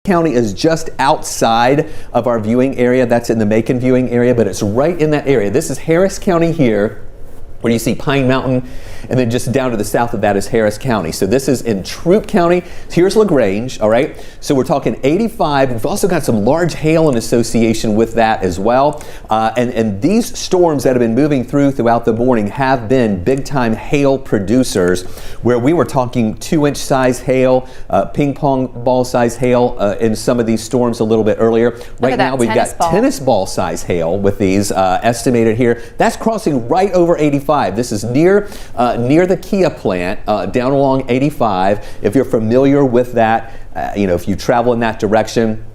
County is just outside of our viewing area. That's in the Macon viewing area, but it's right in that area. This is Harris County here, where you see Pine Mountain, and then just down to the south of that is Harris County. So this is in Troup County. Here's LaGrange, all right? So we're talking 85. We've also got some large hail in association with that as well. And these storms that have been moving throughout the morning have been big-time hail producers, where we were talking 2-inch size hail, ping pong ball size hail in some of these storms a little bit earlier. Right now we've got tennis ball size hail with these estimated here. That's crossing right over 85. This is near the Kia plant down along 85. If you're familiar with that, if you travel in that direction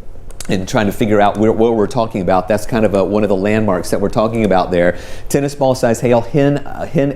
and trying to figure out what we're talking about, that's kind of one of the landmarks that we're talking about there. Tennis ball size hail, hen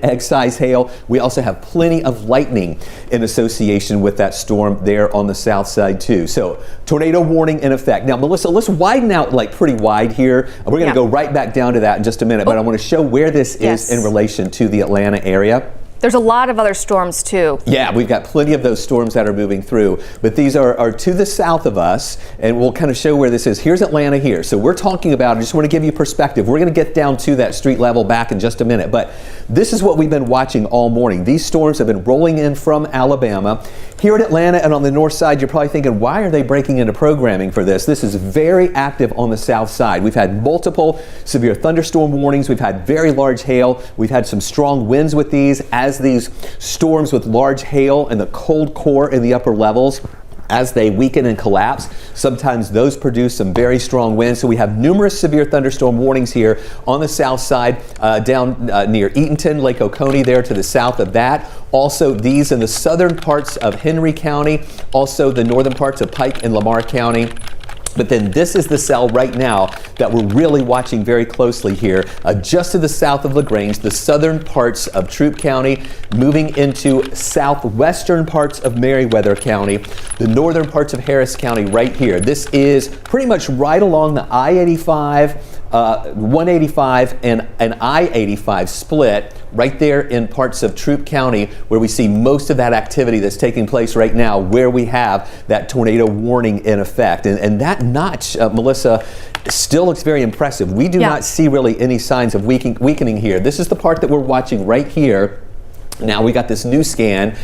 egg size hail. We also have plenty of lightning in association with that storm there on the south side too. So tornado warning in effect. Now, Melissa, let's widen out like pretty wide here. We're going to go right back down to that in just a minute, but I want to show where this is in relation to the Atlanta area. There's a lot of other storms too. Yeah, we've got plenty of those storms that are moving through, but these are to the south of us, and we'll kind of show where this is. Here's Atlanta here. So we're talking about, I just want to give you perspective. We're going to get down to that street level back in just a minute, but this is what we've been watching all morning. These storms have been rolling in from Alabama. Here in Atlanta and on the north side, you're probably thinking, why are they breaking into programming for this? This is very active on the south side. We've had multiple severe thunderstorm warnings. We've had very large hail. We've had some strong winds with these. As these storms with large hail and the cold core in the upper levels, as they weaken and collapse, sometimes those produce some very strong winds. So we have numerous severe thunderstorm warnings here on the south side, down near Eatonton, Lake Oconee there to the south of that. Also these in the southern parts of Henry County, also the northern parts of Pike and Lamar County. But then this is the cell right now that we're really watching very closely here, just to the south of LaGrange, the southern parts of Troup County, moving into southwestern parts of Meriwether County, the northern parts of Harris County right here. This is pretty much right along the I-85, 185 and an I-85 split right there in parts of Troup County, where we see most of that activity that's taking place right now, where we have that tornado warning in effect. And that notch, Melissa, still looks very impressive. We do not see really any signs of weakening here. This is the part that we're watching right here. Now we got this new scan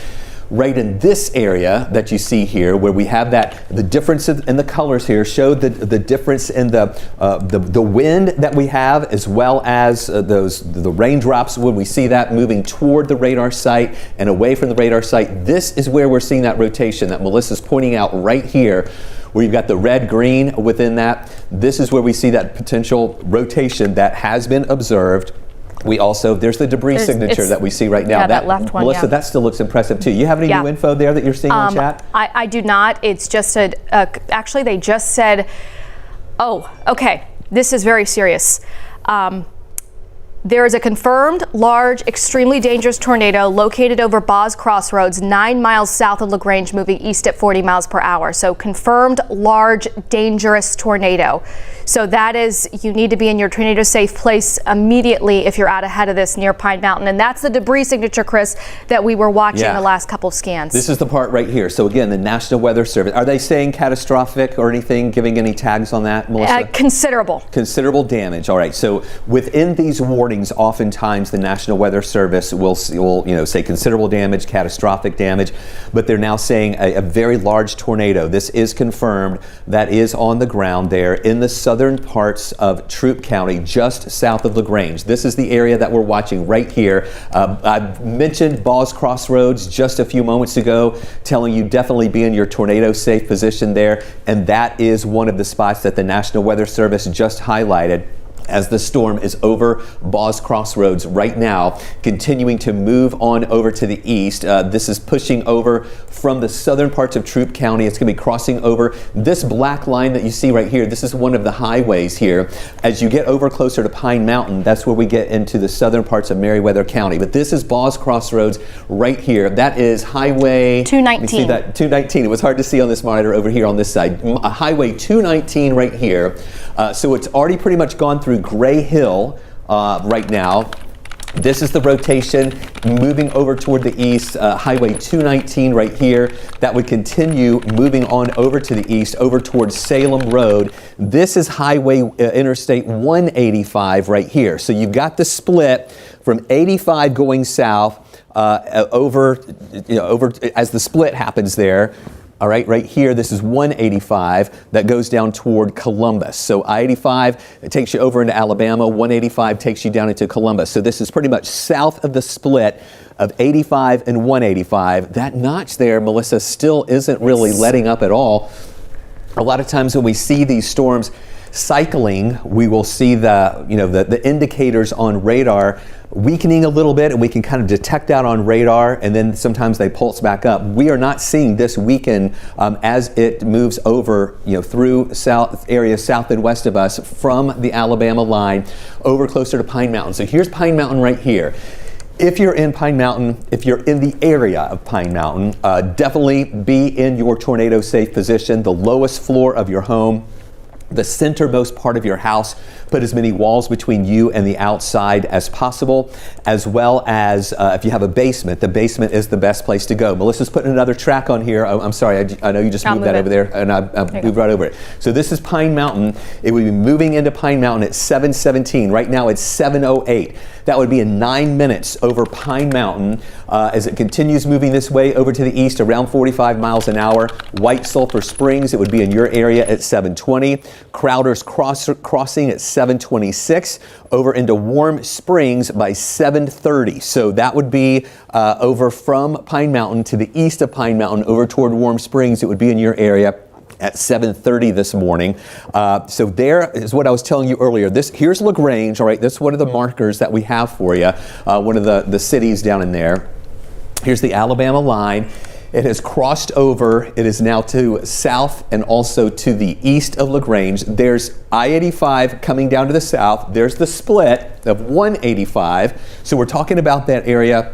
right in this area that you see here, where we have the difference in the colors here show the difference in the wind that we have, as well as the raindrops when we see that moving toward the radar site and away from the radar site. This is where we're seeing that rotation that Melissa's pointing out right here, where you've got the red-green within that. This is where we see that potential rotation that has been observed. We also, there's the debris signature that we see right now. Yeah, that left one, Melissa, that still looks impressive too. You have any new info there that you're seeing in chat? I do not. It's just actually they just said, oh, okay, this is very serious. There is a confirmed large, extremely dangerous tornado located over Boz Crossroads, 9 miles south of LaGrange, moving east at 40 miles per hour. So confirmed large, dangerous tornado. So that is, you need to be in your tornado safe place immediately if you're out ahead of this near Pine Mountain. And that's the debris signature, Chris, that we were watching the last couple of scans. This is the part right here. So again, the National Weather Service, are they saying catastrophic or anything, giving any tags on that, Melissa? Considerable. Considerable damage. All right. So within these warnings, oftentimes the National Weather Service will say considerable damage, catastrophic damage, but they're now saying a very large tornado. This is confirmed. That is on the ground there in the southern parts of Troup County, just south of LaGrange. This is the area that we're watching right here. I mentioned Boz Crossroads just a few moments ago, telling you definitely be in your tornado safe position there, and that is one of the spots that the National Weather Service just highlighted as the storm is over Boz Crossroads right now, continuing to move on over to the east. This is pushing over from the southern parts of Troup County. It's going to be crossing over this black line that you see right here. This is one of the highways here. As you get over closer to Pine Mountain, that's where we get into the southern parts of Meriwether County. But this is Boz Crossroads right here. That is Highway 219. You see that 219. It was hard to see on this monitor over here on this side. Highway 219 right here. So it's already pretty much gone through Gray Hill right now. This is the rotation moving over toward the east, Highway 219 right here. That would continue moving on over to the east, over towards Salem Road. This is Highway Interstate 185 right here. So you've got the split from 85 going south over as the split happens there. All right, right here, this is 185 that goes down toward Columbus. So I-85, it takes you over into Alabama. 185 takes you down into Columbus. So this is pretty much south of the split of 85 and 185. That notch there, Melissa, still isn't really letting up at all. A lot of times when we see these storms cycling, we will see the indicators on radar weakening a little bit, and we can kind of detect that on radar, and then sometimes they pulse back up. We are not seeing this weaken as it moves over, through south areas south and west of us from the Alabama line over closer to Pine Mountain. So here's Pine Mountain right here. If you're in Pine Mountain, if you're in the area of Pine Mountain, definitely be in your tornado safe position, the lowest floor of your home, the centermost part of your house. Put as many walls between you and the outside as possible, as well as if you have a basement, the basement is the best place to go. Melissa's putting another track on here. I'm sorry, I know you just moved that over there, and I moved right over it. So this is Pine Mountain. It would be moving into Pine Mountain at 7:17. Right now it's 7:08. That would be in 9 minutes over Pine Mountain as it continues moving this way over to the east around 45 miles an hour. White Sulphur Springs, it would be in your area at 7:20. Crowder's Crossing at 7:26. Over into Warm Springs by 7:30. So that would be over from Pine Mountain to the east of Pine Mountain over toward Warm Springs. It would be in your area at 7:30 this morning. So there is what I was telling you earlier. Here's LaGrange, all right? This is one of the markers that we have for you, one of the cities down in there. Here's the Alabama line. It has crossed over. It is now to south and also to the east of LaGrange. There's I-85 coming down to the south. There's the split of 185. So we're talking about that area.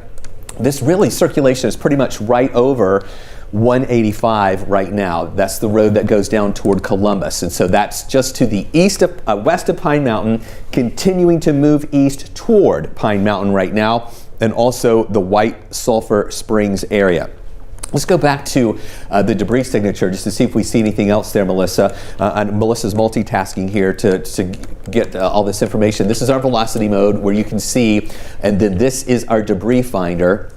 This really circulation is pretty much right over 185 right now. That's the road that goes down toward Columbus. And so that's just to the east of, west of Pine Mountain, continuing to move east toward Pine Mountain right now, and also the White Sulphur Springs area. Let's go back to the debris signature just to see if we see anything else there, Melissa. Melissa's multitasking here to get all this information. This is our velocity mode where you can see, and then this is our debris finder,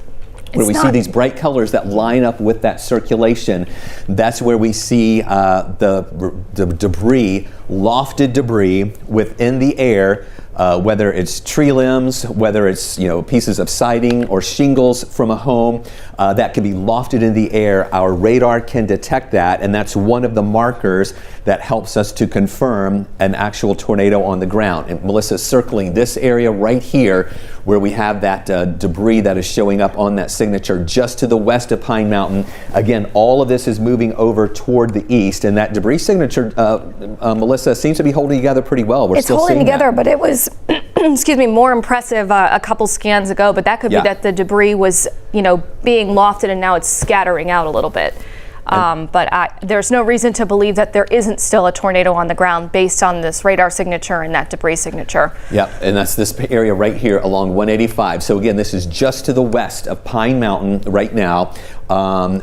where we see these bright colors that line up with that circulation. That's where we see the debris, lofted debris within the air, whether it's tree limbs, whether it's pieces of siding or shingles from a home that can be lofted in the air. Our radar can detect that, and that's one of the markers that helps us to confirm an actual tornado on the ground. And Melissa's circling this area right here where we have that debris that is showing up on that signature just to the west of Pine Mountain. Again, all of this is moving over toward the east, and that debris signature, Melissa, seems to be holding together pretty well. It's holding together, but it was excuse me, more impressive a couple scans ago, but that could be that the debris was, being lofted and now it's scattering out a little bit. But there's no reason to believe that there isn't still a tornado on the ground based on this radar signature and that debris signature. Yeah, and that's this area right here along 185. So again, this is just to the west of Pine Mountain right now,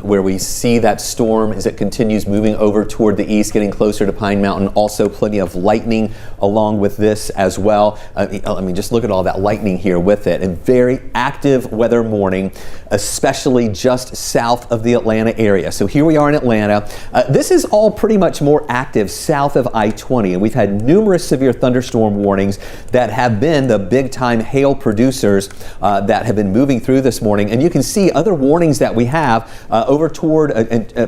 where we see that storm as it continues moving over toward the east, getting closer to Pine Mountain. Also plenty of lightning along with this as well. I mean, just look at all that lightning here with it. And very active weather morning, especially just south of the Atlanta area. So here we are in Atlanta. This is all pretty much more active south of I-20, and we've had numerous severe thunderstorm warnings that have been the big time hail producers that have been moving through this morning. And you can see other warnings that we have over toward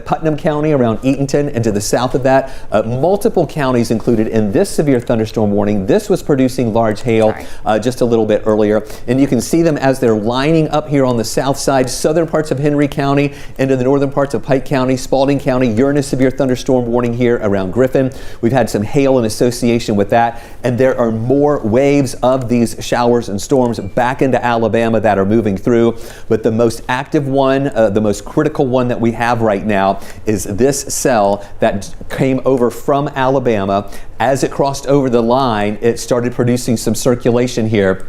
Putnam County around Eatonton, and to the south of that, multiple counties included in this severe thunderstorm warning. This was producing large hail just a little bit earlier, and you can see them as they're lining up here on the south side, southern parts of Henry County into the northern parts of Pike County, Spalding County. You're in a severe thunderstorm warning here around Griffin. We've had some hail in association with that, and there are more waves of these showers and storms back into Alabama that are moving through. But the most active one, the most critical one that we have right now is this cell that came over from Alabama. As it crossed over the line, it started producing some circulation here.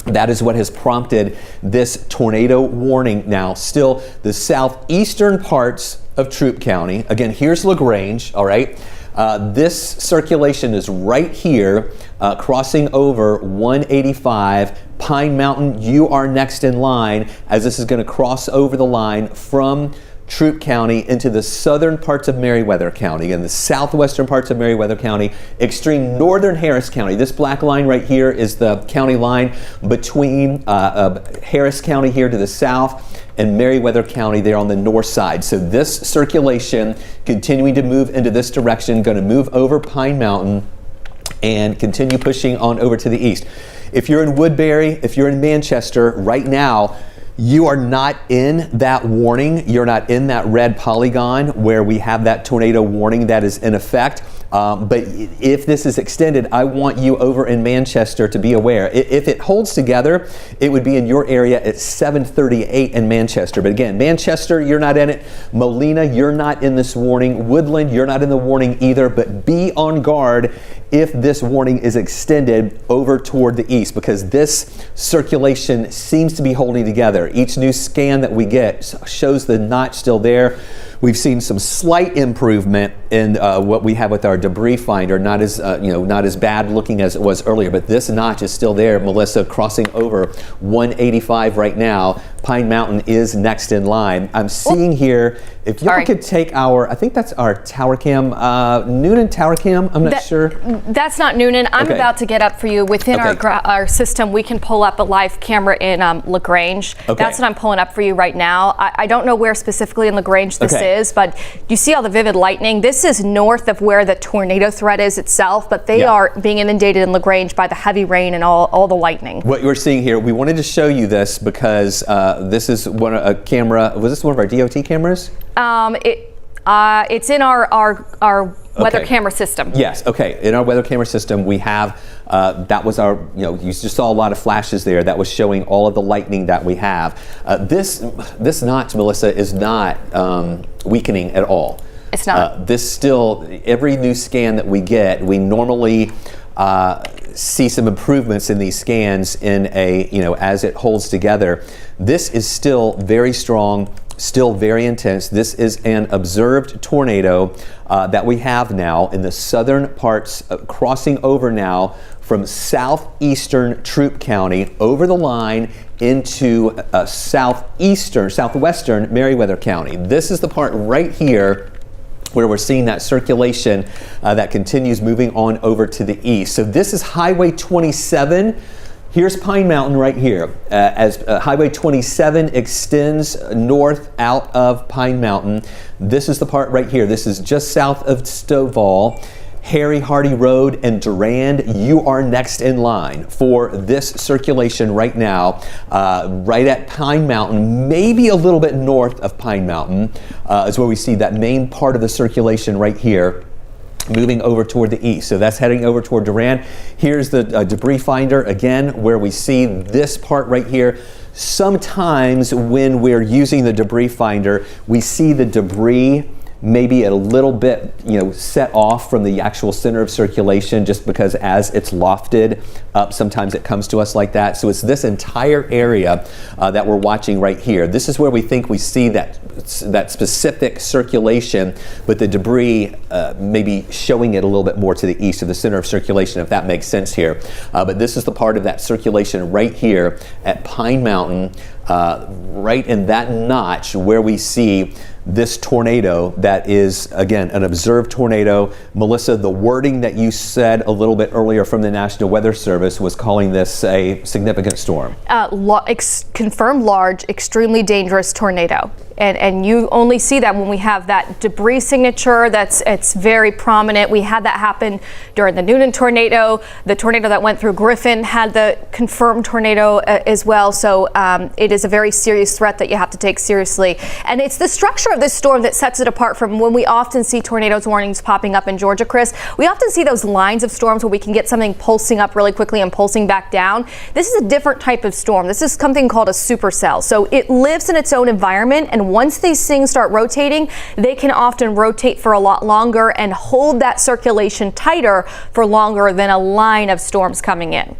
That is what has prompted this tornado warning now. Still, the southeastern parts of Troup County. Again, here's LaGrange, all right? This circulation is right here, crossing over 185. Pine Mountain, you are next in line, as this is going to cross over the line from Troup County into the southern parts of Meriwether County and the southwestern parts of Meriwether County, extreme northern Harris County. This black line right here is the county line between Harris County here to the south and Meriwether County there on the north side. So this circulation continuing to move into this direction, going to move over Pine Mountain and continue pushing on over to the east. If you're in Woodbury, if you're in Manchester right now, you are not in that warning. You're not in that red polygon where we have that tornado warning that is in effect. But if this is extended, I want you over in Manchester to be aware. If it holds together, it would be in your area at 7:38 in Manchester. But again, Manchester, you're not in it. Molina, you're not in this warning. Woodland, you're not in the warning either. But be on guard if this warning is extended over toward the east, because this circulation seems to be holding together. Each new scan that we get shows the notch still there. We've seen some slight improvement in what we have with our debris finder, not as not as bad looking as it was earlier, but this notch is still there, Melissa, crossing over 185 right now. Pine Mountain is next in line. I'm seeing here, if you could take our, I think that's our tower cam, Noonan tower cam, I'm not sure. That's not Noonan. I'm about to get up for you. Within our system, we can pull up a live camera in LaGrange. That's what I'm pulling up for you right now. I don't know where specifically in LaGrange this is, but you see all the vivid lightning. This is north of where the tornado threat is itself, but they are being inundated in LaGrange by the heavy rain and all the lightning. What you're seeing here, we wanted to show you this because this is a camera. Was this one of our DOT cameras? It's in our weather camera system. Yes, okay. In our weather camera system, we have, that was our, you just saw a lot of flashes there. That was showing all of the lightning that we have. This notch, Melissa, is not weakening at all. It's not. This still, every new scan that we get, we normally see some improvements in these scans in a, as it holds together. This is still very strong, still very intense. This is an observed tornado that we have now in the southern parts, crossing over now from southeastern Troup County over the line into southwestern Meriwether County. This is the part right here where we're seeing that circulation that continues moving on over to the east. So this is Highway 27. Here's Pine Mountain right here. As Highway 27 extends north out of Pine Mountain, this is the part right here. This is just south of Stovall. Harry Hardy Road and Durand, you are next in line for this circulation right now, right at Pine Mountain, maybe a little bit north of Pine Mountain is where we see that main part of the circulation right here, moving over toward the east. So that's heading over toward Durand. Here's the debris finder again, where we see this part right here. Sometimes when we're using the debris finder, we see the debris maybe a little bit, set off from the actual center of circulation, just because as it's lofted up, sometimes it comes to us like that. So it's this entire area that we're watching right here. This is where we think we see that specific circulation, but the debris maybe showing it a little bit more to the east of the center of circulation, if that makes sense here. But this is the part of that circulation right here at Pine Mountain, right in that notch where we see this tornado that is, again, an observed tornado. Melissa, the wording that you said a little bit earlier from the National Weather Service was calling this a significant storm. Confirmed large, extremely dangerous tornado. And you only see that when we have that debris signature it's very prominent. We had that happen during the Noonan tornado. The tornado that went through Griffin had the confirmed tornado as well. So it is a very serious threat that you have to take seriously. And it's the structure of this storm that sets it apart from when we often see tornadoes warnings popping up in Georgia, Chris. We often see those lines of storms where we can get something pulsing up really quickly and pulsing back down. This is a different type of storm. This is something called a supercell. So it lives in its own environment, and once these things start rotating, they can often rotate for a lot longer and hold that circulation tighter for longer than a line of storms coming in.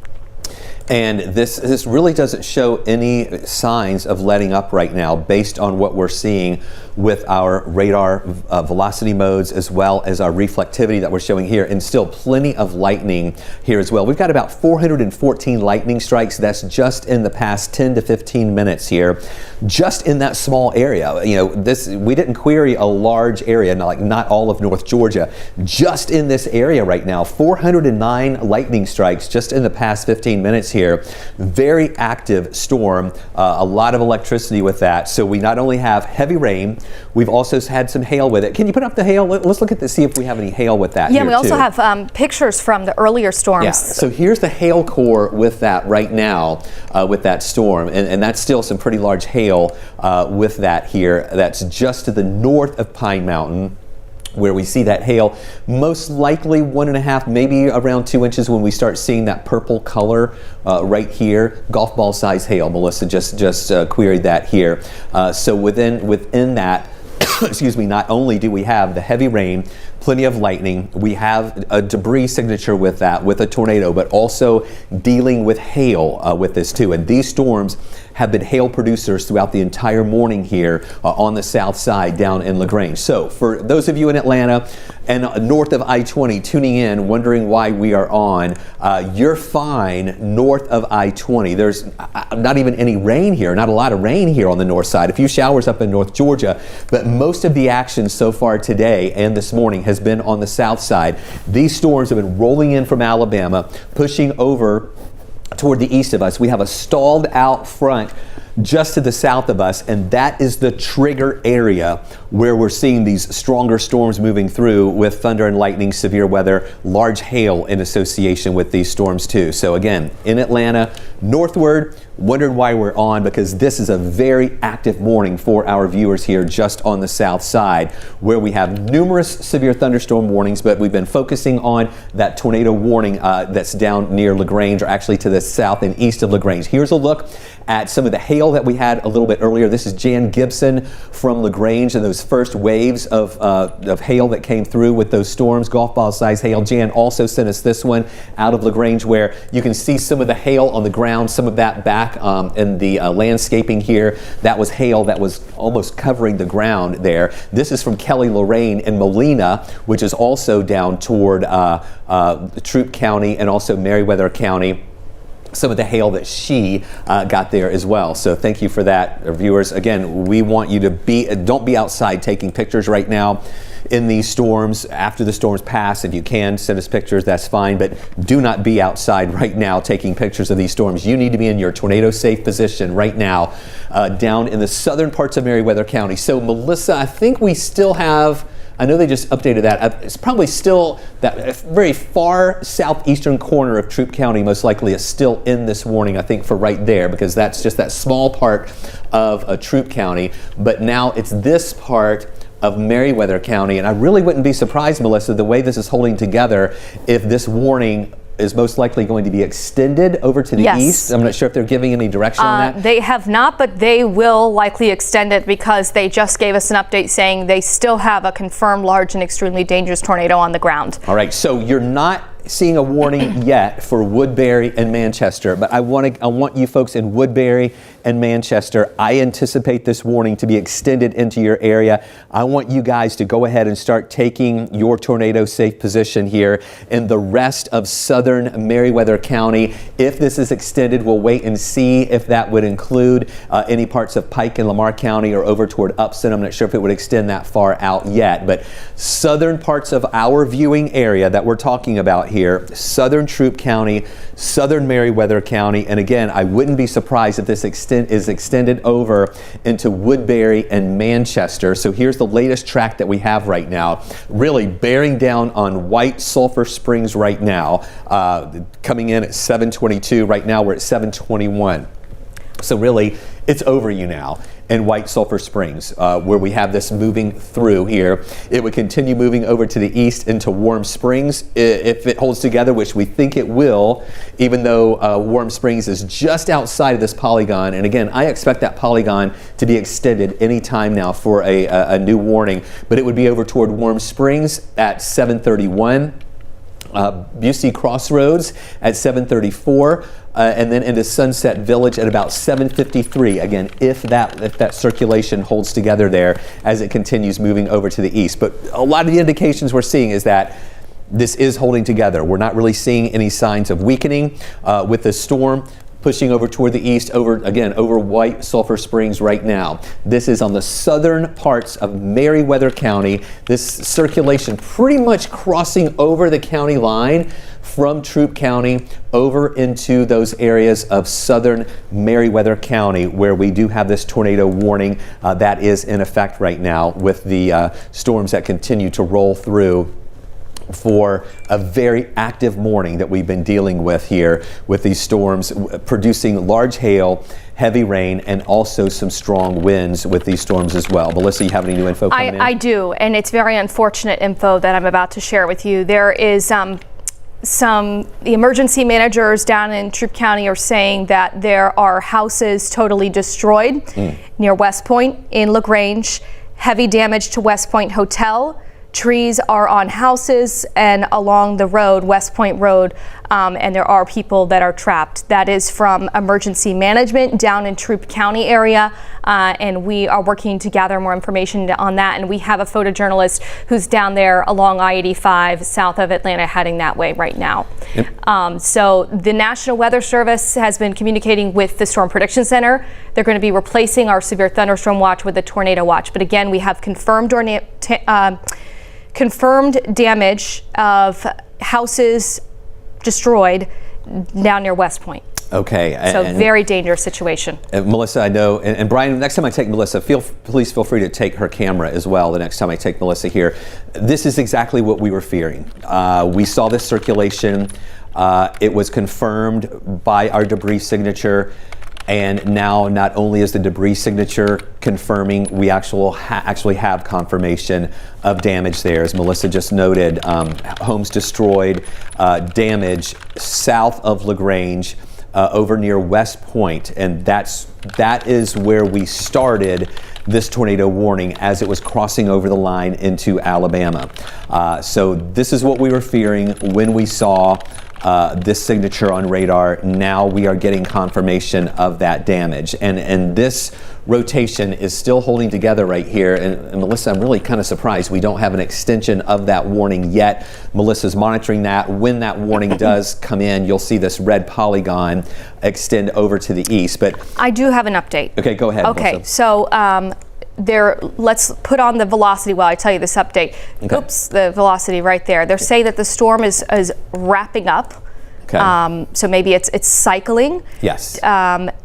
And this really doesn't show any signs of letting up right now based on what we're seeing with our radar velocity modes as well as our reflectivity that we're showing here, and still plenty of lightning here as well. We've got about 414 lightning strikes. That's just in the past 10 to 15 minutes here, just in that small area. You know, we didn't query a large area, not all of North Georgia. Just in this area right now, 409 lightning strikes just in the past 15 minutes here. Very active storm, a lot of electricity with that. So we not only have heavy rain, we've also had some hail with it. Can you put up the hail? Let's look at this, see if we have any hail with that. Yeah, here we also too. have pictures from the earlier storms. Yeah, so here's the hail core with that right now, with that storm, and that's still some pretty large hail with that here. That's just to the north of Pine Mountain, where we see that hail, most likely 1.5, maybe around 2 inches when we start seeing that purple color right here. Golf ball size hail. Melissa just queried that here. So within that, excuse me, not only do we have the heavy rain, plenty of lightning, we have a debris signature with that, with a tornado, but also dealing with hail with this too. And these storms have been hail producers throughout the entire morning here on the south side down in LaGrange. So for those of you in Atlanta and north of I-20 tuning in, wondering why we are on, you're fine north of I-20. There's not even any rain here, not a lot of rain here on the north side. A few showers up in North Georgia, but most of the action so far today and this morning has been on the south side. These storms have been rolling in from Alabama, pushing over toward the east of us. We have a stalled out front just to the south of us, and that is the trigger area where we're seeing these stronger storms moving through with thunder and lightning, severe weather, large hail in association with these storms too. So again, in Atlanta, northward, wondered why we're on, because this is a very active morning for our viewers here just on the south side, where we have numerous severe thunderstorm warnings, but we've been focusing on that tornado warning that's down near LaGrange, or actually to the south and east of LaGrange. Here's a look at some of the hail that we had a little bit earlier. This is Jan Gibson from LaGrange and those first waves of hail that came through with those storms, golf ball size hail. Jan also sent us this one out of LaGrange, where you can see some of the hail on the ground, some of that back in the landscaping here. That was hail that was almost covering the ground there. This is from Kelly Lorraine in Molina, which is also down toward Troup County and also Meriwether County. Some of the hail that she got there as well. So thank you for that, viewers. Again, we want you to don't be outside taking pictures right now in these storms. After the storms pass, if you can send us pictures, that's fine, but do not be outside right now taking pictures of these storms. You need to be in your tornado safe position right now down in the southern parts of Meriwether County. So Melissa, I think we still have, I know they just updated that. It's probably still that very far southeastern corner of Troup County, most likely is still in this warning, I think, for right there, because that's just that small part of Troup County. But now it's this part of Meriwether County, and I really wouldn't be surprised, Melissa, the way this is holding together, if this warning is most likely going to be extended over to the east. I'm not sure if they're giving any direction on that. They have not, but they will likely extend it, because they just gave us an update saying they still have a confirmed large and extremely dangerous tornado on the ground. All right, so you're not seeing a warning yet for Woodbury and Manchester, but I want you folks in Woodbury and Manchester, I anticipate this warning to be extended into your area. I want you guys to go ahead and start taking your tornado safe position here in the rest of southern Meriwether County. If this is extended, we'll wait and see if that would include any parts of Pike and Lamar County or over toward Upson. I'm not sure if it would extend that far out yet, but southern parts of our viewing area that we're talking about here, southern Troup County, southern Meriwether County, and again, I wouldn't be surprised if this is extended over into Woodbury and Manchester. So here's the latest track that we have right now, really bearing down on White Sulphur Springs right now, coming in at 722. Right now we're at 721. So really, it's over you now in White Sulphur Springs, where we have this moving through here. It would continue moving over to the east into Warm Springs if it holds together, which we think it will, even though Warm Springs is just outside of this polygon. And again, I expect that polygon to be extended any time now for a new warning, but it would be over toward Warm Springs at 731. Busey Crossroads at 7:34, and then into Sunset Village at about 7:53. Again, if that circulation holds together there as it continues moving over to the east. But a lot of the indications we're seeing is that this is holding together. We're not really seeing any signs of weakening with the storm pushing over toward the east, over White Sulphur Springs right now. This is on the southern parts of Meriwether County. This circulation pretty much crossing over the county line from Troup County over into those areas of southern Meriwether County, where we do have this tornado warning that is in effect right now, with the storms that continue to roll through for a very active morning that we've been dealing with here, with these storms producing large hail, heavy rain, and also some strong winds with these storms as well. Melissa, you have any new info coming in? I do, and it's very unfortunate info that I'm about to share with you. There is the emergency managers down in Troup County are saying that there are houses totally destroyed near West Point in LaGrange, heavy damage to West Point Hotel. Trees are on houses and along the road, West Point Road, and there are people that are trapped. That is from emergency management down in Troup County area, and we are working to gather more information on that. And we have a photojournalist who's down there along I-85 south of Atlanta heading that way right now. Yep. So the National Weather Service has been communicating with the Storm Prediction Center. They're going to be replacing our severe thunderstorm watch with a tornado watch. But again, we have confirmed damage of houses destroyed down near West Point. Okay. So very dangerous situation. Melissa, I know, and Brian, next time I take Melissa, please feel free to take her camera as well the next time I take Melissa here. This is exactly what we were fearing. We saw this circulation. It was confirmed by our debris signature. And now not only is the debris signature confirming, we actually have confirmation of damage there. As Melissa just noted, homes destroyed, damage south of LaGrange, over near West Point. And that is where we started this tornado warning as it was crossing over the line into Alabama. So this is what we were fearing when we saw this signature on radar. Now we are getting confirmation of that damage, and this rotation is still holding together right here. And Melissa, I'm really kind of surprised we don't have an extension of that warning yet. Melissa's monitoring that. When that warning does come in, you'll see this red polygon extend over to the east. But I do have an update. Okay, go ahead. Okay, Melissa. so let's put on the velocity while I tell you this update. Okay. Oops, the velocity right there. They're saying that the storm is wrapping up. Okay. So maybe it's cycling. Yes.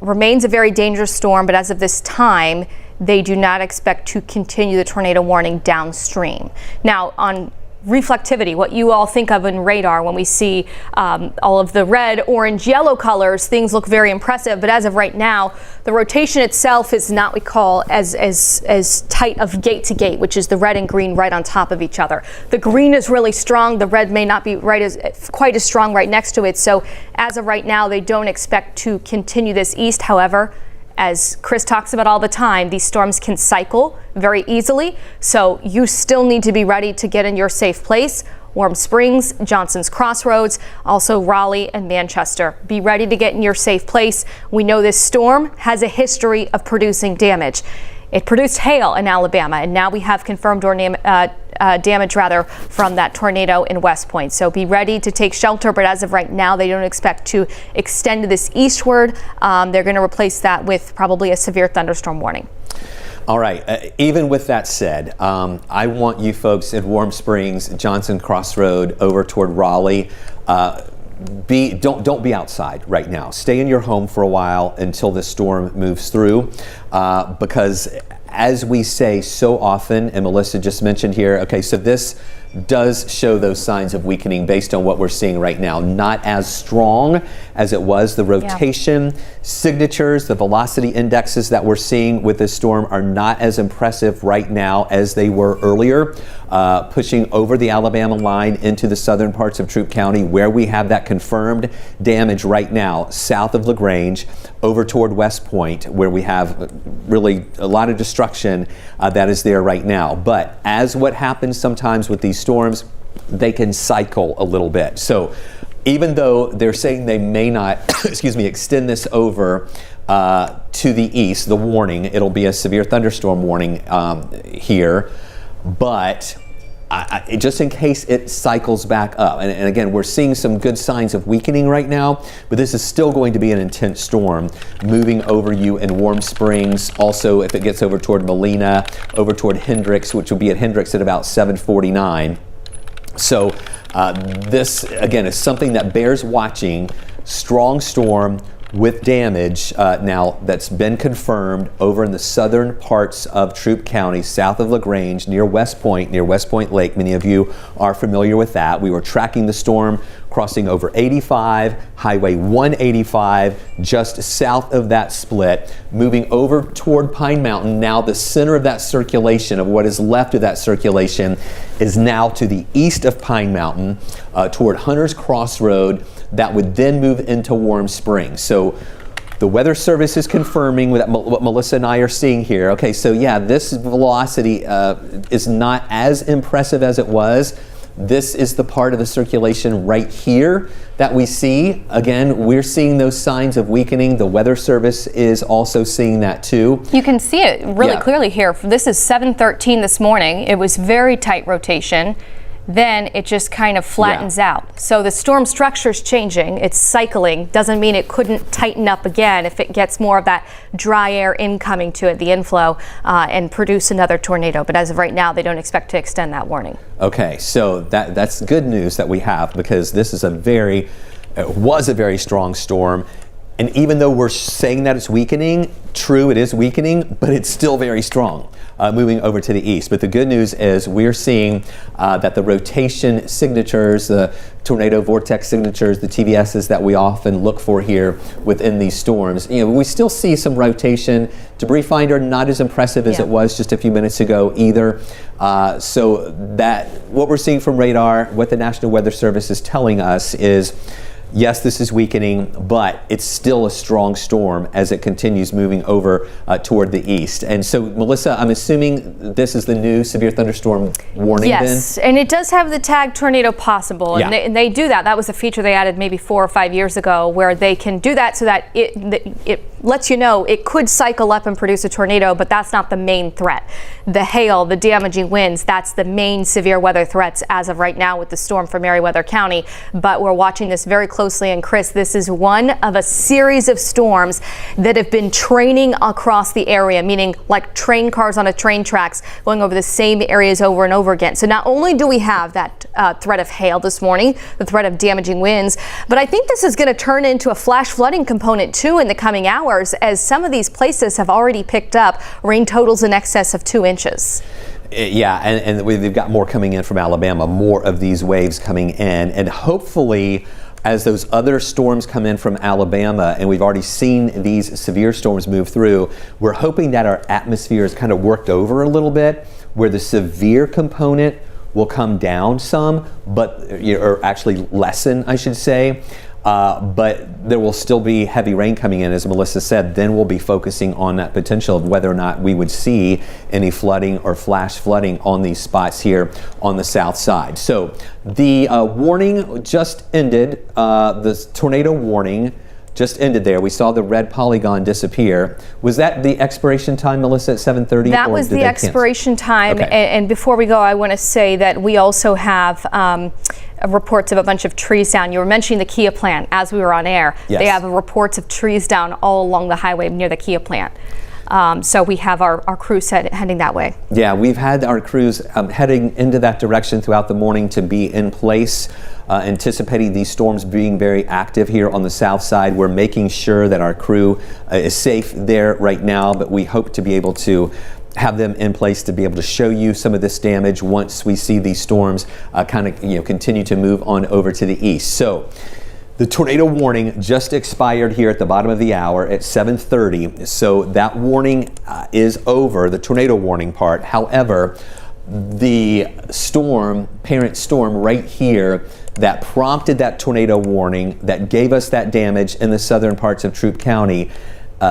Remains a very dangerous storm, but as of this time, they do not expect to continue the tornado warning downstream. Now, on reflectivity, what you all think of in radar when we see all of the red, orange, yellow colors, things look very impressive. But as of right now, the rotation itself is not, we call, as tight of gate to gate, which is the red and green right on top of each other. The green is really strong. The red may not be quite as strong right next to it. So as of right now, they don't expect to continue this east. However, as Chris talks about all the time, these storms can cycle very easily, so you still need to be ready to get in your safe place. Warm Springs, Johnson's Crossroads, also Raleigh and Manchester. Be ready to get in your safe place. We know this storm has a history of producing damage. It produced hail in Alabama, and now we have confirmed damage from that tornado in West Point. So be ready to take shelter, but as of right now, they don't expect to extend this eastward. They're going to replace that with probably a severe thunderstorm warning. All right. Even with that said, I want you folks in Warm Springs, Johnson Crossroad, over toward Raleigh. Don't be outside right now. Stay in your home for a while until the storm moves through, because as we say so often, and Melissa just mentioned here, okay, so this does show those signs of weakening based on what we're seeing right now. Not as strong as it was. The rotation signatures, the velocity indexes that we're seeing with this storm are not as impressive right now as they were earlier, pushing over the Alabama line into the southern parts of Troup County, where we have that confirmed damage right now, south of LaGrange, over toward West Point, where we have really a lot of destruction that is there right now. But as what happens sometimes with these storms, they can cycle a little bit. So even though they're saying they may not, excuse me, extend this over to the east, the warning, it'll be a severe thunderstorm warning here, but just in case it cycles back up. And again, we're seeing some good signs of weakening right now, but this is still going to be an intense storm moving over you in Warm Springs. Also, if it gets over toward Molina, over toward Hendricks, which will be at Hendricks at about 7:49. So this, again, is something that bears watching. Strong storm with damage now that's been confirmed over in the southern parts of Troup County, south of LaGrange, near West Point Lake. Many of you are familiar with that. We were tracking the storm crossing over 85, Highway 185, just south of that split, moving over toward Pine Mountain. Now the center of that circulation, of what is left of that circulation, is now to the east of Pine Mountain toward Hunter's Crossroad. That would then move into Warm Springs. So the Weather Service is confirming what Melissa and I are seeing here. Okay, so yeah, this velocity is not as impressive as it was. This is the part of the circulation right here that we see. Again, we're seeing those signs of weakening. The Weather Service is also seeing that too. You can see it really clearly here. This is 7:13 this morning. It was very tight rotation. Then it just kind of flattens out. So the storm structure is changing. It's cycling. Doesn't mean it couldn't tighten up again if it gets more of that dry air incoming to it, the inflow, and produce another tornado. But as of right now, they don't expect to extend that warning. Okay, so that's good news that we have, because this is was a very strong storm. And even though we're saying that it's weakening, true, it is weakening, but it's still very strong moving over to the east. But the good news is we're seeing that the rotation signatures, the tornado vortex signatures, the TVSs that we often look for here within these storms, we still see some rotation. Debris finder not as impressive as it was just a few minutes ago either. So that what we're seeing from radar, what the National Weather Service is telling us is, yes, this is weakening, but it's still a strong storm as it continues moving over toward the east. And so, Melissa, I'm assuming this is the new severe thunderstorm warning then? Yes, and it does have the tag tornado possible, and they do that. That was a feature they added maybe 4 or 5 years ago, where they can do that so that it lets you know it could cycle up and produce a tornado, but that's not the main threat. The hail, the damaging winds, that's the main severe weather threats as of right now with the storm for Meriwether County. But we're watching this very closely, and Chris, this is one of a series of storms that have been training across the area, meaning like train cars on a train tracks going over the same areas over and over again. So not only do we have that threat of hail this morning, the threat of damaging winds, but I think this is going to turn into a flash flooding component too in the coming hours, as some of these places have already picked up rain totals in excess of 2 inches. Yeah, and we've got more coming in from Alabama, more of these waves coming in, and hopefully as those other storms come in from Alabama, and we've already seen these severe storms move through, we're hoping that our atmosphere is kind of worked over a little bit, where the severe component will come down some, but or actually lessen, I should say. But there will still be heavy rain coming in, as Melissa said. Then we'll be focusing on that potential of whether or not we would see any flooding or flash flooding on these spots here on the south side. So the warning just ended. The tornado warning just ended there. We saw the red polygon disappear. Was that the expiration time, Melissa, at 7:30? That was the expiration time. Okay. And before we go, I want to say that we also have reports of a bunch of trees down. You were mentioning the Kia plant as we were on air. Yes. They have reports of trees down all along the highway near the Kia plant. So we have our crews heading that way. Yeah, we've had our crews heading into that direction throughout the morning to be in place, anticipating these storms being very active here on the south side. We're making sure that our crew is safe there right now, but we hope to be able to have them in place to be able to show you some of this damage once we see these storms continue to move on over to the east. So the tornado warning just expired here at the bottom of the hour at 7:30. So that warning is over, the tornado warning part. However, the storm, parent storm right here that prompted that tornado warning, that gave us that damage in the southern parts of Troup County,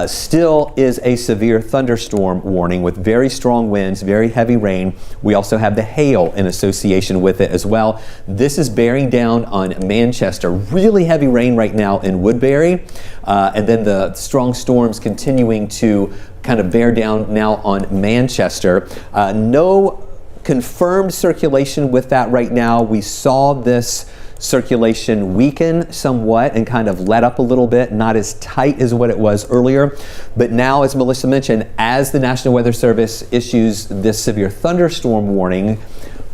still is a severe thunderstorm warning with very strong winds, very heavy rain. We also have the hail in association with it as well. This is bearing down on Manchester. Really heavy rain right now in Woodbury, and then the strong storms continuing to kind of bear down now on Manchester. No confirmed circulation with that right now. We saw this circulation weaken somewhat and kind of let up a little bit, not as tight as what it was earlier. But now, as Melissa mentioned, as the National Weather Service issues this severe thunderstorm warning,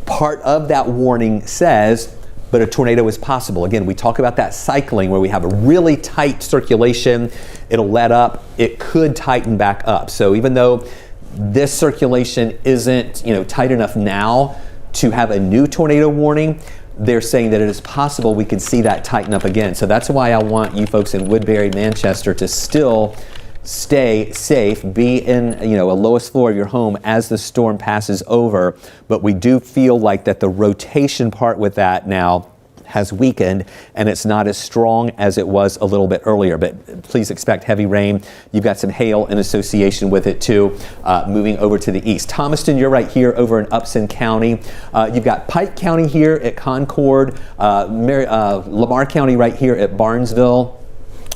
part of that warning says, but a tornado is possible. Again, we talk about that cycling where we have a really tight circulation, it'll let up, it could tighten back up. So even though this circulation isn't, tight enough now to have a new tornado warning, they're saying that it is possible we could see that tighten up again. So that's why I want you folks in Woodbury, Manchester to still stay safe, be in a lowest floor of your home as the storm passes over. But we do feel like that the rotation part with that now has weakened and it's not as strong as it was a little bit earlier. But please expect heavy rain. You've got some hail in association with it too, moving over to the east. Thomaston, you're right here over in Upson County. You've got Pike County here at Concord, Lamar County right here at Barnesville.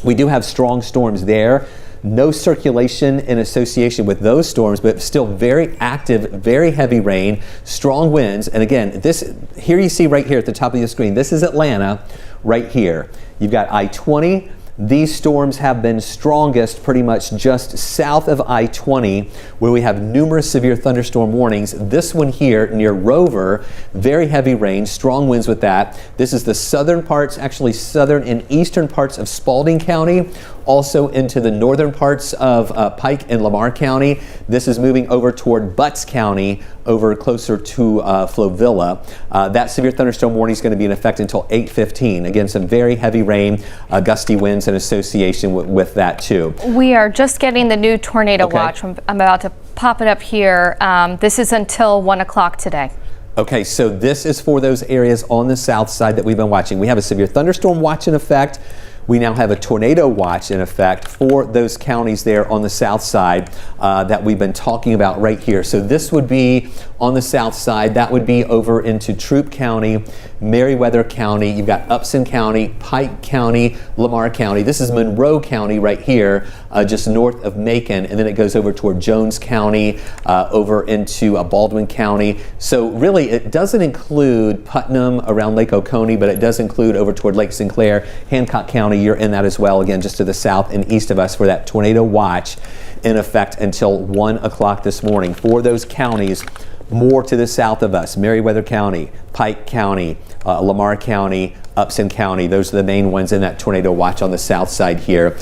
We do have strong storms there. No circulation in association with those storms, but still very active, very heavy rain, strong winds. And again, this here you see right here at the top of your screen, this is Atlanta right here. You've got I-20. These storms have been strongest pretty much just south of I-20, where we have numerous severe thunderstorm warnings. This one here near Rover, very heavy rain, strong winds with that. This is the southern parts, actually southern and eastern parts of Spalding County, also into the northern parts of Pike and Lamar County. This is moving over toward Butts County, over closer to Flovilla. That severe thunderstorm warning is going to be in effect until 8:15. Again, some very heavy rain, gusty winds in association with that too. We are just getting the new tornado watch. I'm about to pop it up here. This is until 1 o'clock today. Okay, so this is for those areas on the south side that we've been watching. We have a severe thunderstorm watch in effect. We now have a tornado watch in effect for those counties there on the south side that we've been talking about right here. So this would be on the south side. That would be over into Troup County, Meriwether County. You've got Upson County, Pike County, Lamar County. This is Monroe County right here, just north of Macon. And then it goes over toward Jones County, over into Baldwin County. So really, it doesn't include Putnam around Lake Oconee, but it does include over toward Lake Sinclair, Hancock County. You're in that as well, again, just to the south and east of us for that tornado watch in effect until 1 o'clock this morning. For those counties more to the south of us, Meriwether County, Pike County, Lamar County, Upson County, those are the main ones in that tornado watch on the south side here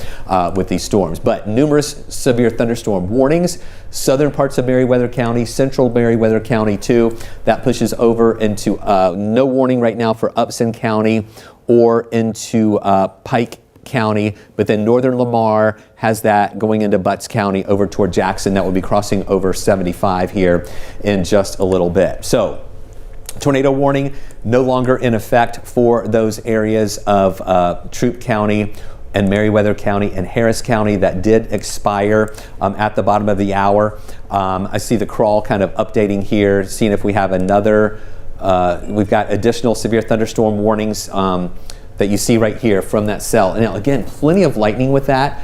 with these storms. But numerous severe thunderstorm warnings. Southern parts of Meriwether County, central Meriwether County too. That pushes over into no warning right now for Upson County or into Pike County, but then northern Lamar has that going into Butts County over toward Jackson. That will be crossing over 75 here in just a little bit. So tornado warning no longer in effect for those areas of Troup County and Meriwether County and Harris County. That did expire at the bottom of the hour. I see the crawl kind of updating here, seeing if we have another. We've got additional severe thunderstorm warnings that you see right here from that cell. And now again, plenty of lightning with that.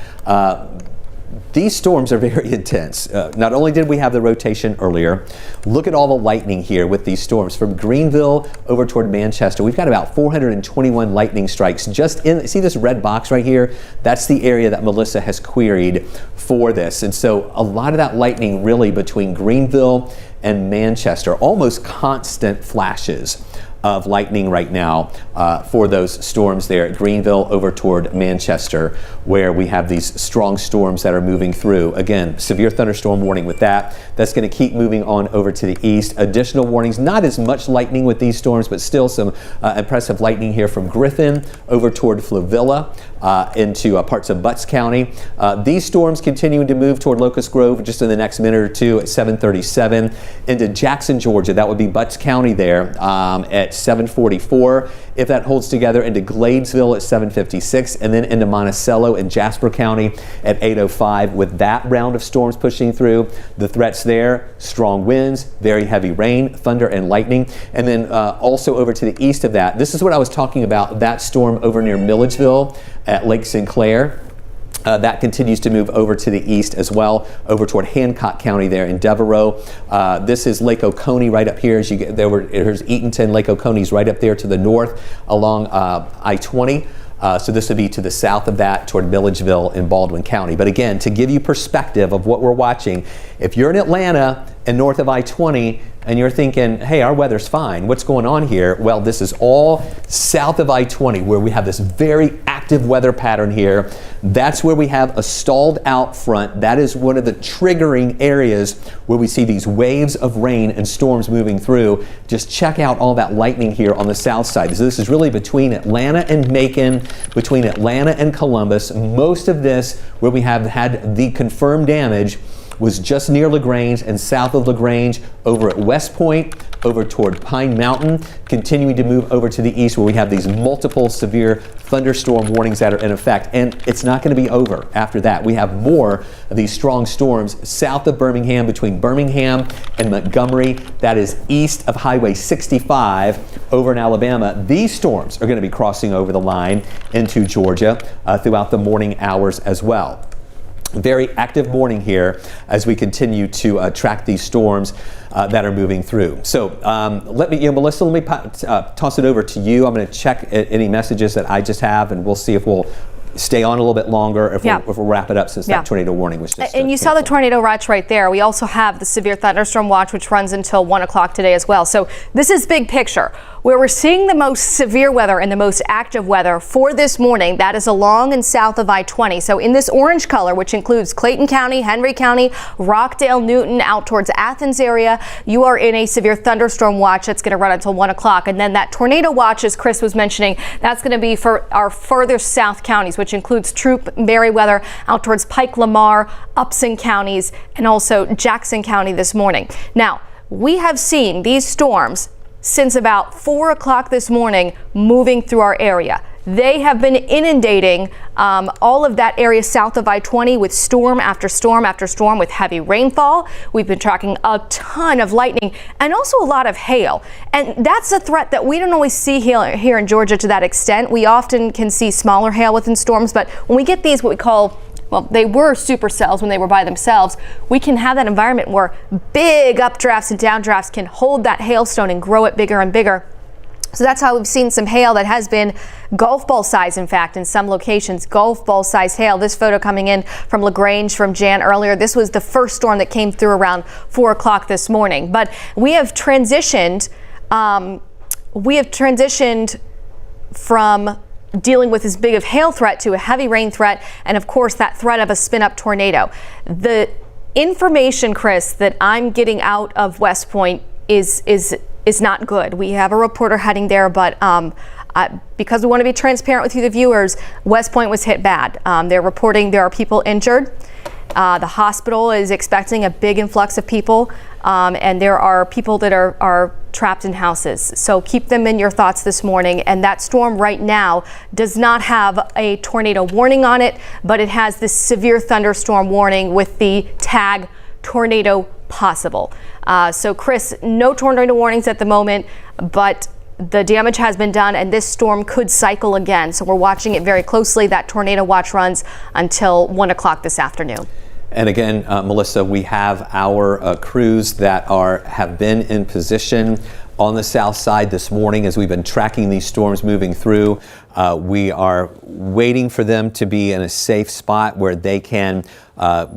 These storms are very intense. Not only did we have the rotation earlier, look at all the lightning here with these storms. From Greenville over toward Manchester, we've got about 421 lightning strikes just in, see this red box right here? That's the area that Melissa has queried for this. And so a lot of that lightning really between Greenville and Manchester, almost constant flashes of lightning right now for those storms there at Greenville over toward Manchester, where we have these strong storms that are moving through. Again, severe thunderstorm warning with that. That's going to keep moving on over to the east. Additional warnings, not as much lightning with these storms, but still some impressive lightning here from Griffin over toward Flovilla into parts of Butts County. These storms continuing to move toward Locust Grove just in the next minute or two at 7:37 into Jackson, Georgia. That would be Butts County there at 7:44. If that holds together, into Gladesville at 7:56, and then into Monticello and Jasper County at 8:05. With that round of storms pushing through, the threats there: strong winds, very heavy rain, thunder and lightning. And then also over to the east of that, this is what I was talking about, that storm over near Milledgeville at Lake Sinclair. That continues to move over to the east as well, over toward Hancock County there in Devereaux. This is Lake Oconee right up here. As you get there's Eatonton. Lake Oconee's right up there to the north along I-20. So this would be to the south of that toward Milledgeville in Baldwin County. But again, to give you perspective of what we're watching, if you're in Atlanta and north of I-20 and you're thinking, hey, our weather's fine, what's going on here? Well, this is all south of I-20 where we have this very active weather pattern here. That's where we have a stalled out front. That is one of the triggering areas where we see these waves of rain and storms moving through. Just check out all that lightning here on the south side. So this is really between Atlanta and Macon, between Atlanta and Columbus. Most of this, where we have had the confirmed damage, was just near LaGrange and south of LaGrange, over at West Point, over toward Pine Mountain, continuing to move over to the east where we have these multiple severe thunderstorm warnings that are in effect. And it's not going to be over after that. We have more of these strong storms south of Birmingham, between Birmingham and Montgomery. That is east of Highway 65 over in Alabama. These storms are going to be crossing over the line into Georgia throughout the morning hours as well. Very active morning here as we continue to track these storms that are moving through. So Melissa, let me toss it over to you. I'm going to check any messages that I just have, and we'll see if we'll stay on a little bit longer, if we'll wrap it up, since that tornado warning was just and you saw the tornado watch right there. We also have the severe thunderstorm watch, which runs until 1 o'clock today as well. So this is big picture. Where we're seeing the most severe weather and the most active weather for this morning, that is along and south of I-20. So in this orange color, which includes Clayton County, Henry County, Rockdale, Newton, out towards Athens area, you are in a severe thunderstorm watch that's going to run until 1 o'clock. And then that tornado watch, as Chris was mentioning, that's going to be for our further south counties, which includes Troup, Meriwether, out towards Pike, Lamar, Upson counties, and also Jackson County this morning. Now, we have seen these storms since about 4 o'clock this morning moving through our area. They have been inundating all of that area south of I-20 with storm after storm after storm with heavy rainfall. We've been tracking a ton of lightning and also a lot of hail. And that's a threat that we don't always see here in Georgia to that extent. We often can see smaller hail within storms, but when we get these, what we call, well, they were supercells when they were by themselves, we can have that environment where big updrafts and downdrafts can hold that hailstone and grow it bigger and bigger. So that's how we've seen some hail that has been golf ball size, in fact, in some locations, golf ball size hail. This photo coming in from LaGrange from Jan earlier. This was the first storm that came through around 4 o'clock this morning. But we have transitioned from dealing with as big of hail threat to a heavy rain threat, and of course that threat of a spin-up tornado. The information, Chris, that I'm getting out of West Point is not good. We have a reporter heading there, but because we want to be transparent with you, the viewers, West Point was hit bad. They're reporting there are people injured. The hospital is expecting a big influx of people, and there are people that are trapped in houses. So keep them in your thoughts this morning. And that storm right now does not have a tornado warning on it, but it has this severe thunderstorm warning with the tag tornado possible. So Chris, no tornado warnings at the moment, but the damage has been done and this storm could cycle again. So we're watching it very closely. That tornado watch runs until 1 o'clock this afternoon. And again, Melissa, we have our crews that have been in position on the south side this morning as we've been tracking these storms moving through. We are waiting for them to be in a safe spot where they can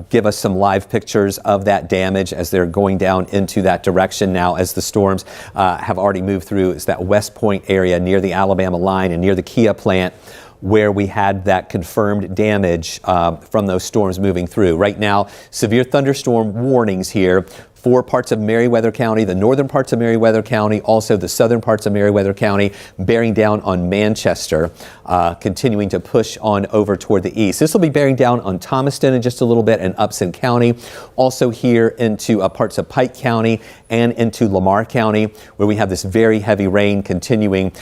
give us some live pictures of that damage as they're going down into that direction now, as the storms have already moved through. It's that West Point area near the Alabama line and near the Kia plant, where we had that confirmed damage from those storms moving through. Right now, severe thunderstorm warnings here for parts of Meriwether County, the northern parts of Meriwether County, also the southern parts of Meriwether County, bearing down on Manchester, continuing to push on over toward the east. This will be bearing down on Thomaston in just a little bit and Upson County, also here into parts of Pike County and into Lamar County, where we have this very heavy rain continuing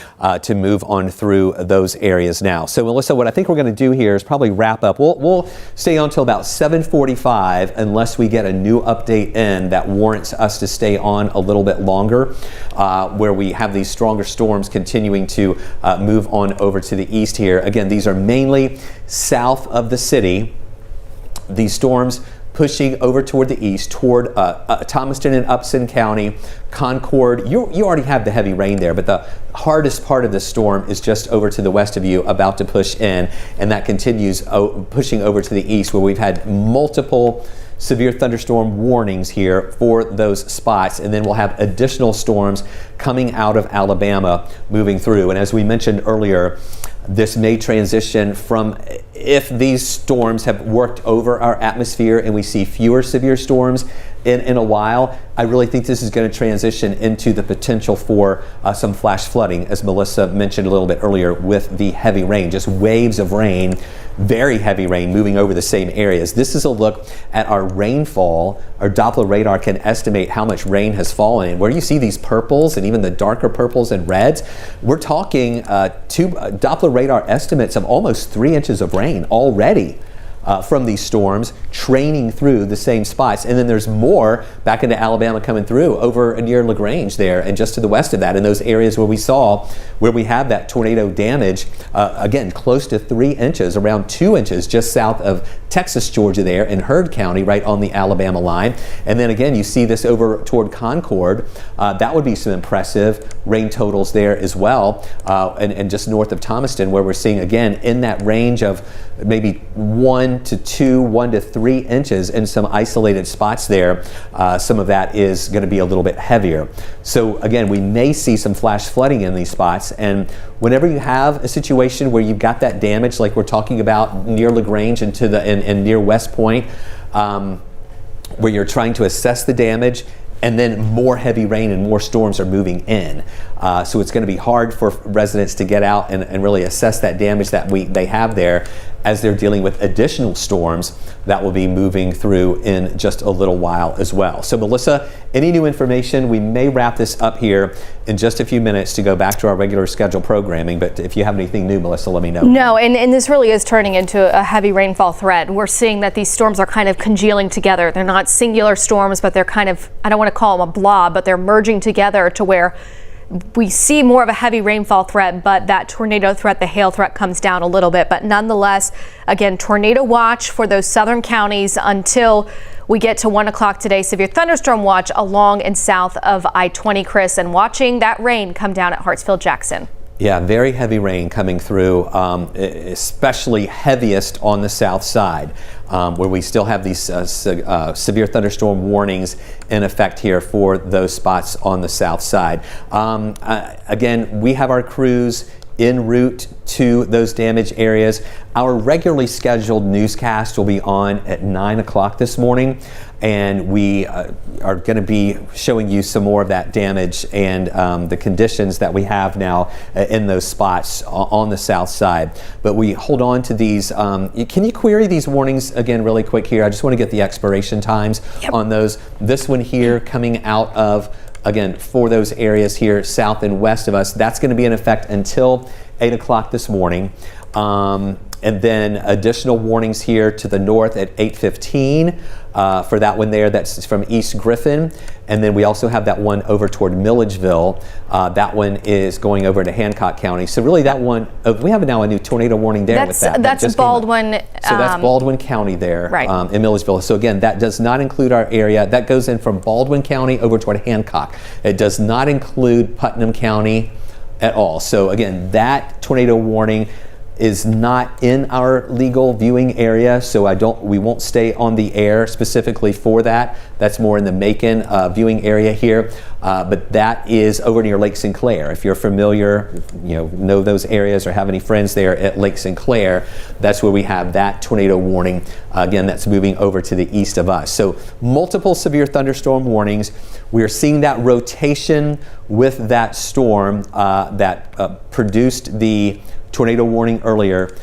to move on through those areas now. So Melissa, what I think we're going to do here is probably wrap up. We'll stay on until about 7:45 unless we get a new update in that warrants us to stay on a little bit longer, where we have these stronger storms continuing to move on over to the east here. Again, these are mainly south of the city. These storms pushing over toward the east, toward Thomaston and Upson County, Concord. You already have the heavy rain there, but the hardest part of the storm is just over to the west of you, about to push in, and that continues pushing over to the east, where we've had multiple severe thunderstorm warnings here for those spots, and then we'll have additional storms coming out of Alabama moving through. And as we mentioned earlier, this may transition from, if these storms have worked over our atmosphere and we see fewer severe storms in a while, I really think this is going to transition into the potential for some flash flooding, as Melissa mentioned a little bit earlier, with the heavy rain, just waves of rain, very heavy rain moving over the same areas. This is a look at our rainfall. Our Doppler radar can estimate how much rain has fallen. And where you see these purples and even the darker purples and reds, we're talking Doppler radar estimates of almost 3 inches of rain already from these storms training through the same spots. And then there's more back into Alabama coming through over near LaGrange there and just to the west of that, in those areas where we have that tornado damage, again, close to 3 inches, around 2 inches just south of Texas, Georgia there in Heard County, right on the Alabama line. And then again, you see this over toward Concord. That would be some impressive rain totals there as well. And just north of Thomaston, where we're seeing again in that range of maybe 1 to 3 inches in some isolated spots there. Some of that is going to be a little bit heavier. So again, we may see some flash flooding in these spots. And whenever you have a situation where you've got that damage, like we're talking about near LaGrange and near West Point, where you're trying to assess the damage, and then more heavy rain and more storms are moving in. So it's going to be hard for residents to get out and really assess that damage that they have there, as they're dealing with additional storms that will be moving through in just a little while as well. So Melissa, any new information? We may wrap this up here in just a few minutes to go back to our regular scheduled programming, but if you have anything new, Melissa, let me know. No, and this really is turning into a heavy rainfall threat. We're seeing that these storms are kind of congealing together. They're not singular storms, but they're kind of, I don't want to call them a blob, but they're merging together to where we see more of a heavy rainfall threat, but that tornado threat, the hail threat, comes down a little bit. But nonetheless, again, tornado watch for those southern counties until we get to 1 o'clock today. Severe thunderstorm watch along and south of I-20, Chris, and watching that rain come down at Hartsfield-Jackson. Yeah, very heavy rain coming through, especially heaviest on the south side, where we still have these severe thunderstorm warnings in effect here for those spots on the south side. Again, we have our crews en route to those damaged areas. Our regularly scheduled newscast will be on at 9 o'clock this morning, and we are going to be showing you some more of that damage and the conditions that we have now in those spots on the south side. But we hold on to these. Can you query these warnings again really quick here? I just want to get the expiration times on those. This one here coming out of, again, for those areas here south and west of us, that's going to be in effect until 8 o'clock this morning. And then additional warnings here to the north at 8:15 for that one there. That's from East Griffin. And then we also have that one over toward Milledgeville. That one is going over to Hancock County. So really that one, we have now a new tornado warning there with that. That's Baldwin. So that's Baldwin County there, right, in Milledgeville. So again, that does not include our area. That goes in from Baldwin County over toward Hancock. It does not include Putnam County at all. So again, that tornado warning is not in our legal viewing area, so we won't stay on the air specifically for that. That's more in the Macon viewing area here, but that is over near Lake Sinclair. If you're familiar, know those areas or have any friends there at Lake Sinclair, that's where we have that tornado warning. Again, that's moving over to the east of us. So multiple severe thunderstorm warnings. We are seeing that rotation with that storm that produced the tornado warning earlier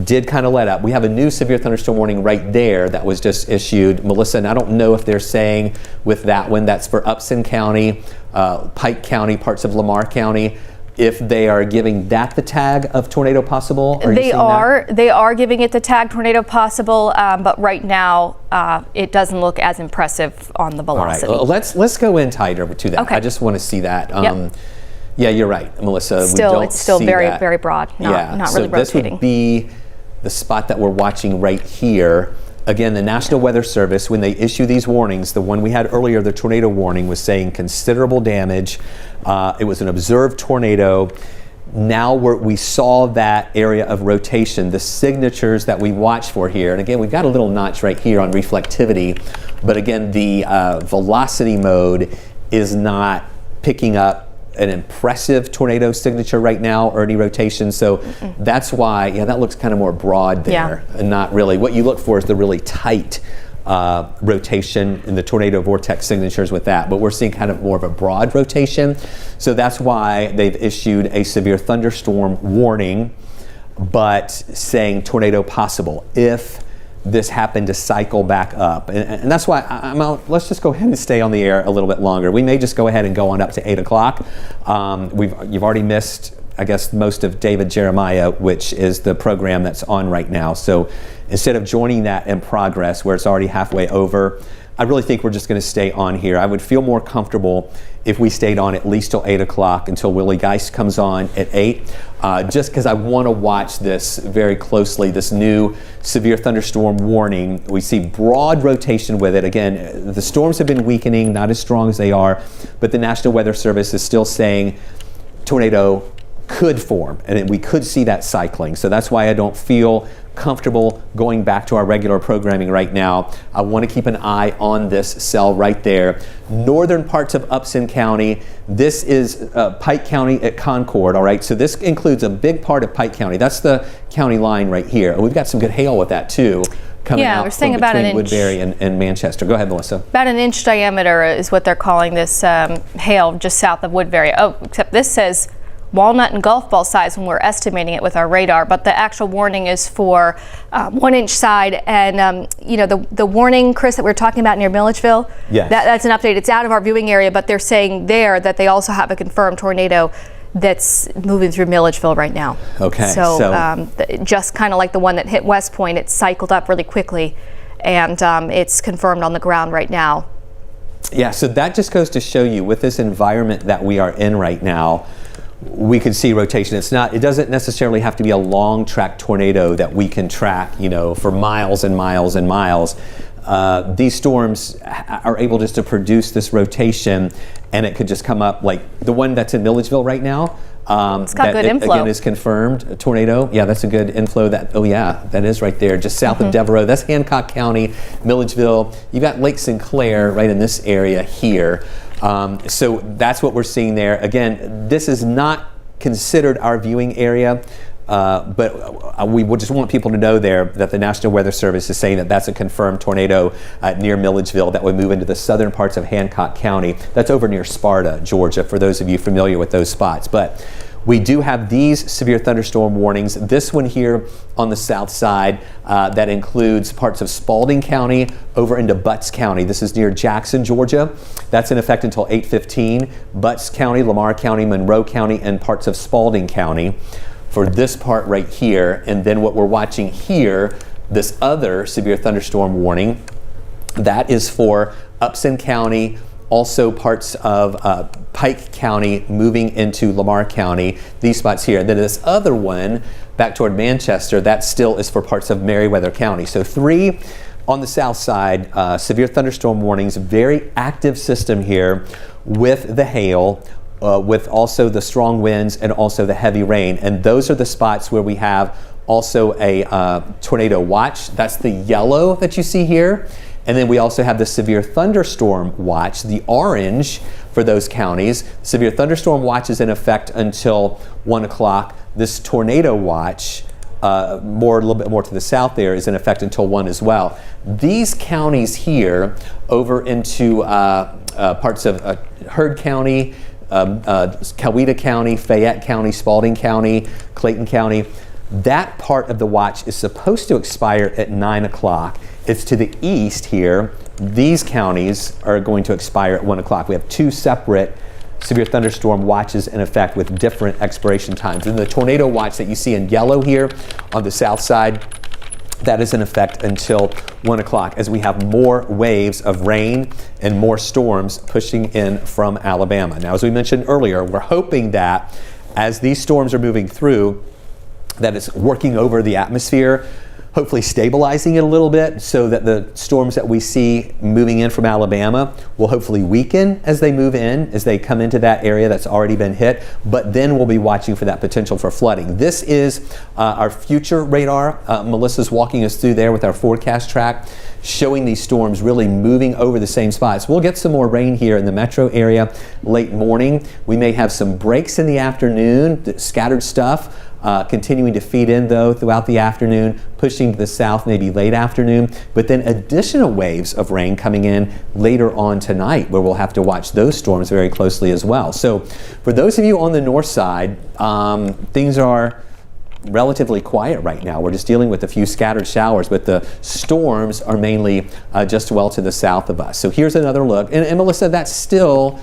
did kind of let up. We have a new severe thunderstorm warning right there that was just issued. Melissa, and I don't know if they're saying with that one, that's for Upson County, Pike County, parts of Lamar County, if they are giving that the tag of tornado possible. They are giving it the tag tornado possible, but right now it doesn't look as impressive on the velocity. All right, let's go in tighter to that. Okay. I just want to see that. Yep. Yeah, you're right, Melissa. It's still very, that. very broad, not so really rotating. This would be the spot that we're watching right here. Again, the National Weather Service, when they issue these warnings, the one we had earlier, the tornado warning, was saying considerable damage. It was an observed tornado. Now we saw that area of rotation, the signatures that we watch for here. And again, we've got a little notch right here on reflectivity. But again, the velocity mode is not picking up an impressive tornado signature right now or any rotation, so that's why that looks kind of more broad there, and not really what you look for is the really tight rotation in the tornado vortex signatures with that, but we're seeing kind of more of a broad rotation, so that's why they've issued a severe thunderstorm warning, but saying tornado possible if this happened to cycle back up. And that's why let's just go ahead and stay on the air a little bit longer. We may just go ahead and go on up to 8 o'clock. You've already missed, I guess, most of David Jeremiah, which is the program that's on right now. So instead of joining that in progress where it's already halfway over, I really think we're just going to stay on here. I would feel more comfortable if we stayed on at least till 8 o'clock until Willie Geist comes on at 8, just because I want to watch this very closely, this new severe thunderstorm warning. We see broad rotation with it. Again, the storms have been weakening, not as strong as they are, but the National Weather Service is still saying tornado could form, and we could see that cycling. So that's why I don't feel comfortable going back to our regular programming right now. I want to keep an eye on this cell right there. Northern parts of Upson County. This is Pike County at Concord, all right? So this includes a big part of Pike County. That's the county line right here. And we've got some good hail with that too, coming out we're saying from about between an inch. Woodbury and Manchester. Go ahead, Melissa. About an inch diameter is what they're calling this hail just south of Woodbury. Oh, except this says walnut and golf ball size when we're estimating it with our radar, but the actual warning is for 1 inch side. And the warning, Chris, that we were talking about near Milledgeville, yes, that's an update. It's out of our viewing area, but they're saying there that they also have a confirmed tornado that's moving through Milledgeville right now. Okay. So just kind of like the one that hit West Point, it cycled up really quickly, and it's confirmed on the ground right now. Yeah, so that just goes to show you with this environment that we are in right now, we can see rotation. It doesn't necessarily have to be a long track tornado that we can track, for miles and miles and miles. These storms are able just to produce this rotation, and it could just come up like the one that's in Milledgeville right now. It's got good inflow. Again, is confirmed a tornado. Yeah, that's a good inflow. That is right there, just south of Devereaux. That's Hancock County, Milledgeville. You got Lake Sinclair right in this area here. So that's what we're seeing there. Again, this is not considered our viewing area, but we would just want people to know there that the National Weather Service is saying that that's a confirmed tornado near Milledgeville that would move into the southern parts of Hancock County. That's over near Sparta, Georgia, for those of you familiar with those spots. But we do have these severe thunderstorm warnings. This one here on the south side that includes parts of Spalding County over into Butts County. This is near Jackson, Georgia. That's in effect until 8:15. Butts County, Lamar County, Monroe County, and parts of Spalding County for this part right here. And then what we're watching here, this other severe thunderstorm warning, that is for Upson County, also parts of Pike County moving into Lamar County, these spots here. And then this other one back toward Manchester, that still is for parts of Meriwether County. So 3 on the south side, severe thunderstorm warnings, very active system here with the hail, with also the strong winds and also the heavy rain. And those are the spots where we have also a tornado watch. That's the yellow that you see here. And then we also have the severe thunderstorm watch, the orange for those counties. Severe thunderstorm watch is in effect until 1 o'clock. This tornado watch, a little bit more to the south there, is in effect until 1 as well. These counties here over into parts of Heard County, Coweta County, Fayette County, Spalding County, Clayton County, that part of the watch is supposed to expire at 9 o'clock. It's to the east here. These counties are going to expire at 1 o'clock. We have two separate severe thunderstorm watches in effect with different expiration times. And the tornado watch that you see in yellow here on the south side, that is in effect until 1 o'clock as we have more waves of rain and more storms pushing in from Alabama. Now, as we mentioned earlier, we're hoping that as these storms are moving through, that it's working over the atmosphere, hopefully stabilizing it a little bit so that the storms that we see moving in from Alabama will hopefully weaken as they move in, as they come into that area that's already been hit. But then we'll be watching for that potential for flooding. This is our future radar. Melissa's walking us through there with our forecast track, showing these storms really moving over the same spots. We'll get some more rain here in the metro area late morning. We may have some breaks in the afternoon, scattered stuff. Continuing to feed in though throughout the afternoon, pushing to the south maybe late afternoon, but then additional waves of rain coming in later on tonight where we'll have to watch those storms very closely as well. So for those of you on the north side, things are relatively quiet right now. We're just dealing with a few scattered showers, but the storms are mainly just well to the south of us. So here's another look. And Melissa, that's still,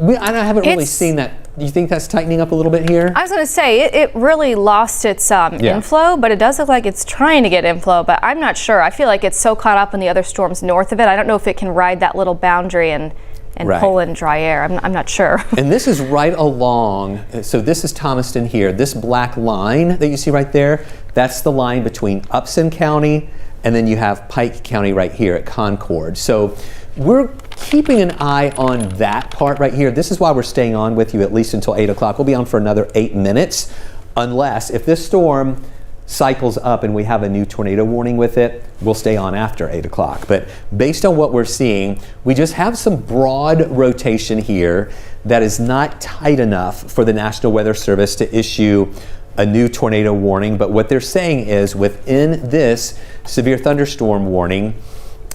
I haven't really seen that. Do you think that's tightening up a little bit here? I was going to say, it really lost its inflow, but it does look like it's trying to get inflow, but I'm not sure. I feel like it's so caught up in the other storms north of it. I don't know if it can ride that little boundary and pull in dry air. I'm not sure. And this is right along, so this is Thomaston here. This black line that you see right there, that's the line between Upson County and then you have Pike County right here at Concord. So we're keeping an eye on that part right here. This is why we're staying on with you at least until 8 o'clock. We'll be on for another 8 minutes, unless if this storm cycles up and we have a new tornado warning with it, we'll stay on after 8 o'clock. But based on what we're seeing, we just have some broad rotation here that is not tight enough for the National Weather Service to issue a new tornado warning. But what they're saying is within this severe thunderstorm warning,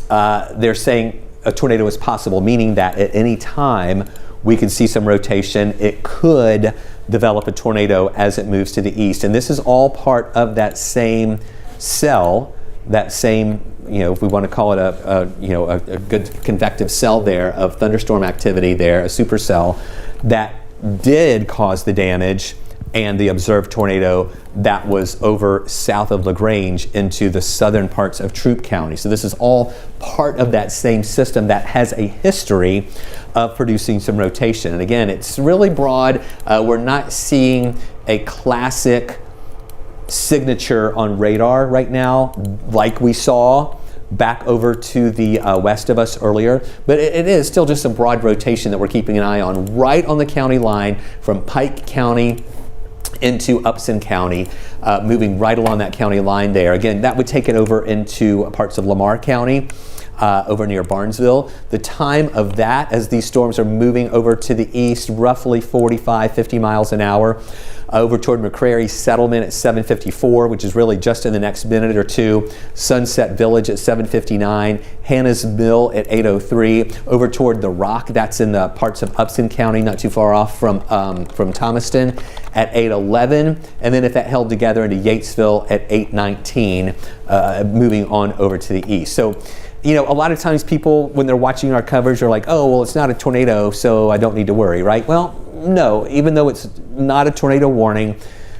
they're saying a tornado is possible, meaning that at any time we could see some rotation. It could develop a tornado as it moves to the east. And this is all part of that same cell, that same, if we want to call it a good convective cell there of thunderstorm activity there, a supercell that did cause the damage and the observed tornado that was over south of LaGrange into the southern parts of Troup County. So this is all part of that same system that has a history of producing some rotation. And again, it's really broad. We're not seeing a classic signature on radar right now like we saw back over to the west of us earlier, but it is still just some broad rotation that we're keeping an eye on right on the county line from Pike County into Upson County, moving right along that county line there. Again, that would take it over into parts of Lamar County, over near Barnesville. The time of that, as these storms are moving over to the east, roughly 45, 50 miles an hour, over toward McCrary Settlement at 7:54, which is really just in the next minute or two. Sunset Village at 7:59, Hannah's Mill at 8:03, over toward the Rock, that's in the parts of Upson County, not too far off from Thomaston, at 8:11, and then if that held together into Yatesville at 8:19, moving on over to the east. So, a lot of times people, when they're watching our coverage, are like, oh, well, it's not a tornado, so I don't need to worry, right? Well, no, even though it's not a tornado warning,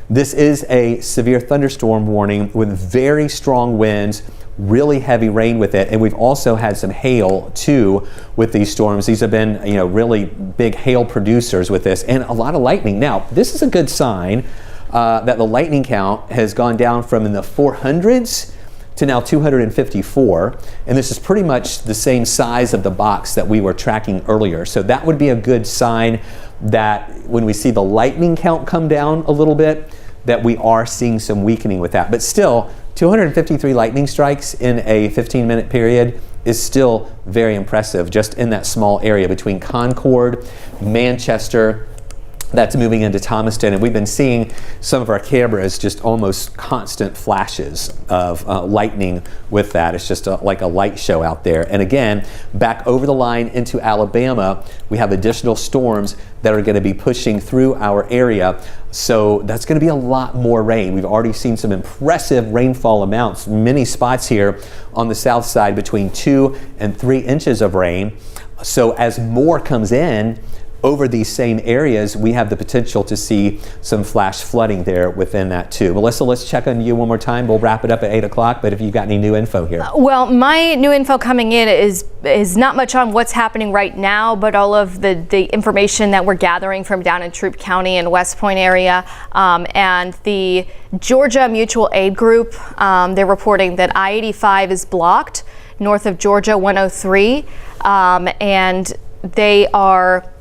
this is a severe thunderstorm warning with very strong winds, really heavy rain with it, and we've also had some hail too with these storms. These have been, really big hail producers with this, and a lot of lightning. Now, this is a good sign that the lightning count has gone down from in the 400s to now 254, and this is pretty much the same size of the box that we were tracking earlier. So that would be a good sign that when we see the lightning count come down a little bit, that we are seeing some weakening with that. But still, 253 lightning strikes in a 15-minute period is still very impressive, just in that small area between Concord, Manchester, that's moving into Thomaston, and we've been seeing some of our cameras just almost constant flashes of lightning with that. It's just like a light show out there. And again, back over the line into Alabama, we have additional storms that are going to be pushing through our area. So that's going to be a lot more rain. We've already seen some impressive rainfall amounts, many spots here on the south side between 2 and 3 inches of rain. So as more comes in over these same areas, we have the potential to see some flash flooding there within that too. Melissa, let's check on you one more time. We'll wrap it up at 8 o'clock, but if you've got any new info here. Well, my new info coming in is not much on what's happening right now, but all of the information that we're gathering from down in Troup County and West Point area, and the Georgia Mutual Aid Group, they're reporting that I-85 is blocked north of Georgia 103, and they are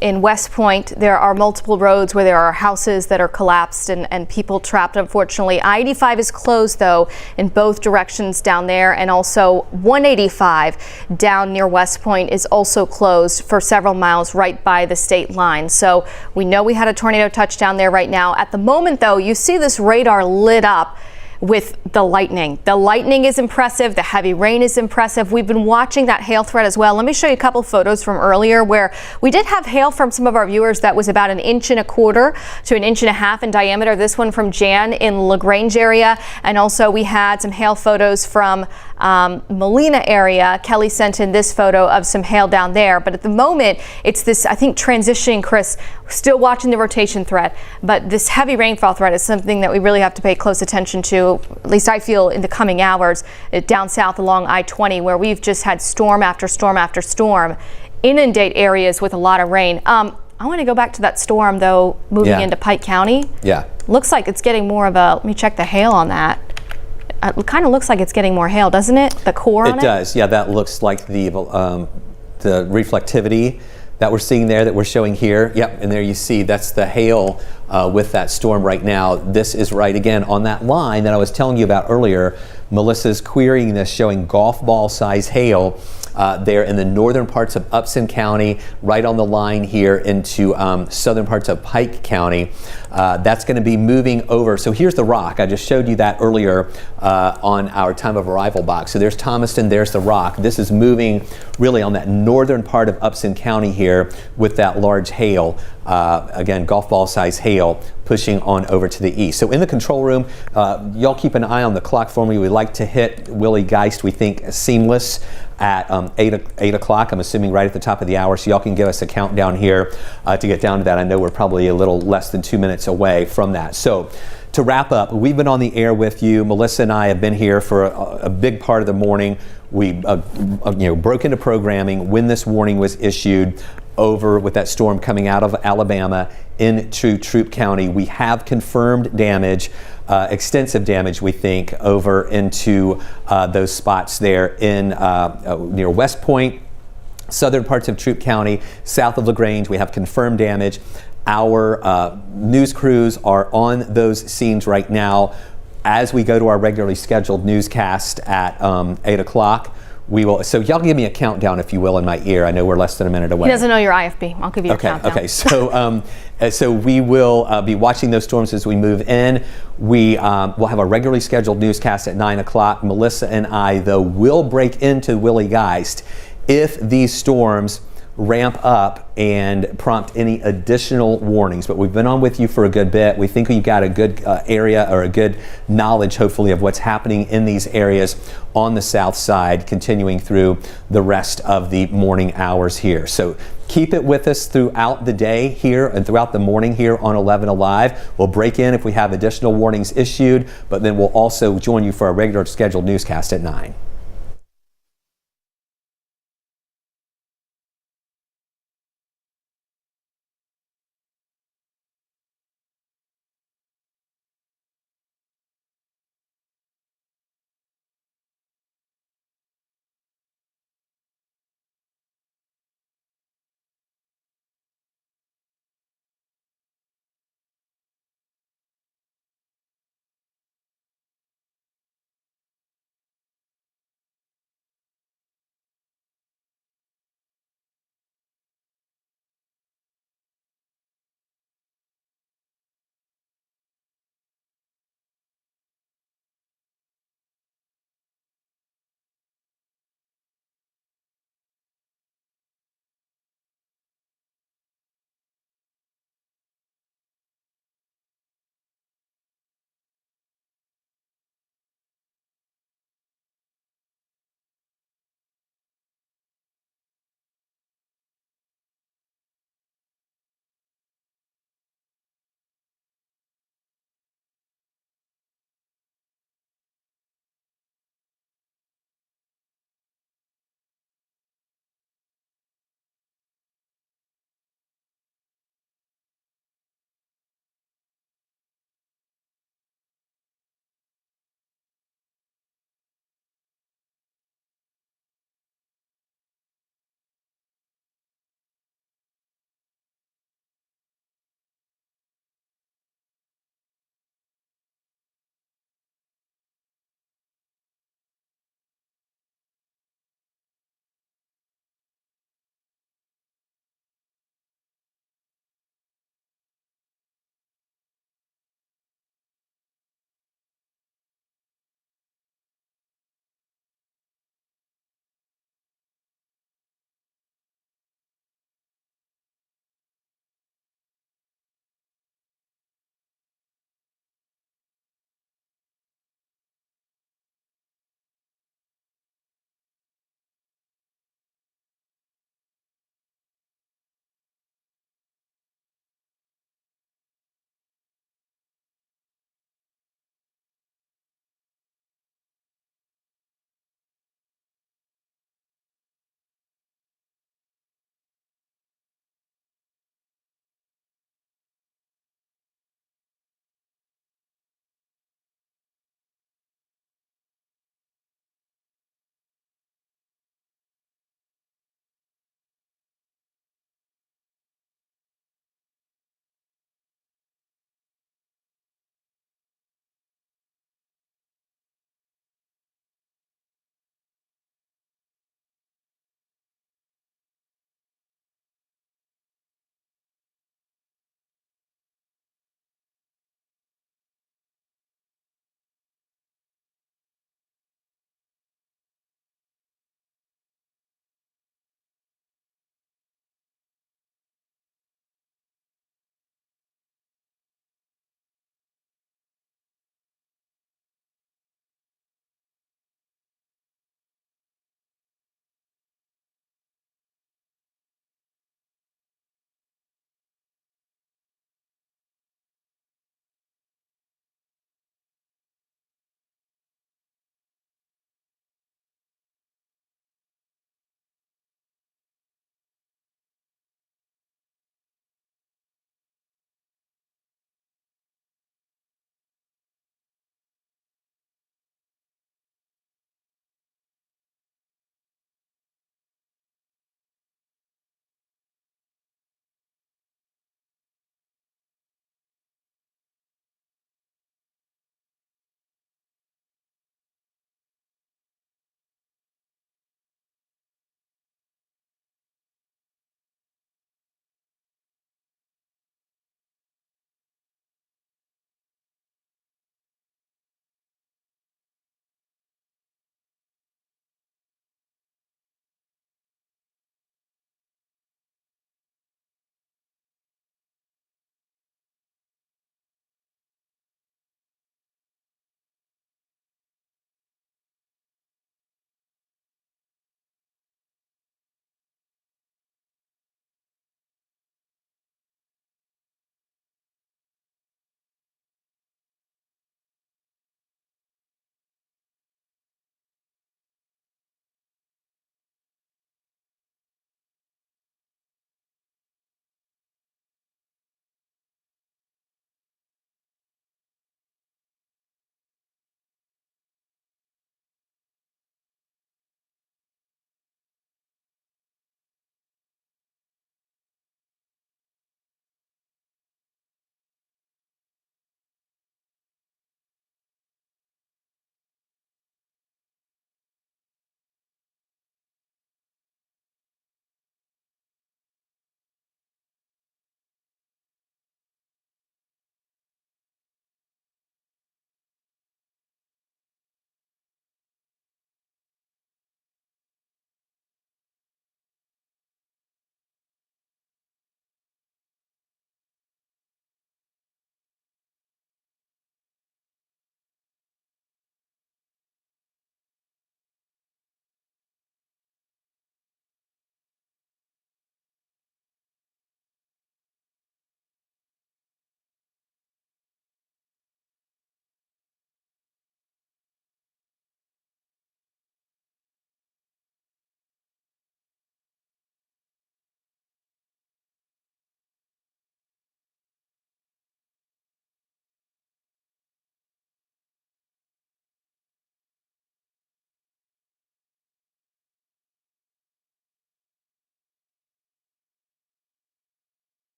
in West Point. There are multiple roads where there are houses that are collapsed and people trapped, unfortunately. I-85 is closed, though, in both directions down there, and also 185 down near West Point is also closed for several miles right by the state line. So we know we had a tornado touchdown there right now. At the moment, though, you see this radar lit up with the lightning. The lightning is impressive. The heavy rain is impressive. We've been watching that hail threat as well. Let me show you a couple photos from earlier where we did have hail from some of our viewers that was about 1.25 inches to 1.5 inches in diameter. This one from Jan in LaGrange area. And also we had some hail photos from Molina area. Kelly sent in this photo of some hail down there. But at the moment, it's this, I think, transitioning, Chris, still watching the rotation threat. But this heavy rainfall threat is something that we really have to pay close attention to, at least I feel, in the coming hours down south along I-20, where we've just had storm after storm after storm inundate areas with a lot of rain. I want to go back to that storm, though, moving into Pike County. Yeah. Looks like it's getting more of a, let me check the hail on that. It kind of looks like it's getting more hail, doesn't it? The core on it? It does. Yeah, that looks like the reflectivity that we're seeing there, that we're showing here. Yep, and there you see that's the hail with that storm right now. This is right again on that line that I was telling you about earlier. Melissa's querying this, showing golf ball size hail there in the northern parts of Upson County, right on the line here into southern parts of Pike County. That's going to be moving over. So here's the rock. I just showed you that earlier on our time of arrival box. So there's Thomaston, there's the rock. This is moving really on that northern part of Upson County here with that large hail. Again, golf ball size hail pushing on over to the east. So in the control room, y'all keep an eye on the clock for me. We like to hit Willie Geist, we think, seamless at 8 o'clock. I'm assuming right at the top of the hour, so y'all can give us a countdown here to get down to that. I know we're probably a little less than 2 minutes away from that. So to wrap up, we've been on the air with you. Melissa and I have been here for a big part of the morning. We broke into programming when this warning was issued over with that storm coming out of Alabama into Troup County. We have confirmed damage, extensive damage, we think, over into those spots there in near West Point, southern parts of Troup County, south of LaGrange. We have confirmed damage. Our news crews are on those scenes right now. As we go to our regularly scheduled newscast at 8 o'clock, we will. So y'all give me a countdown, if you will, in my ear. I know we're less than a minute away. He doesn't know your IFB. I'll give you a countdown. Okay. So we will be watching those storms as we move in. We will have a regularly scheduled newscast at 9 o'clock. Melissa and I, though, will break into Willie Geist if these storms ramp up and prompt any additional warnings. But we've been on with you for a good bit. We think we've got a good area, or a good knowledge, hopefully, of what's happening in these areas on the south side, continuing through the rest of the morning hours here. So keep it with us throughout the day here and throughout the morning here on 11 Alive. We'll break in if we have additional warnings issued, but then we'll also join you for a regular scheduled newscast at 9.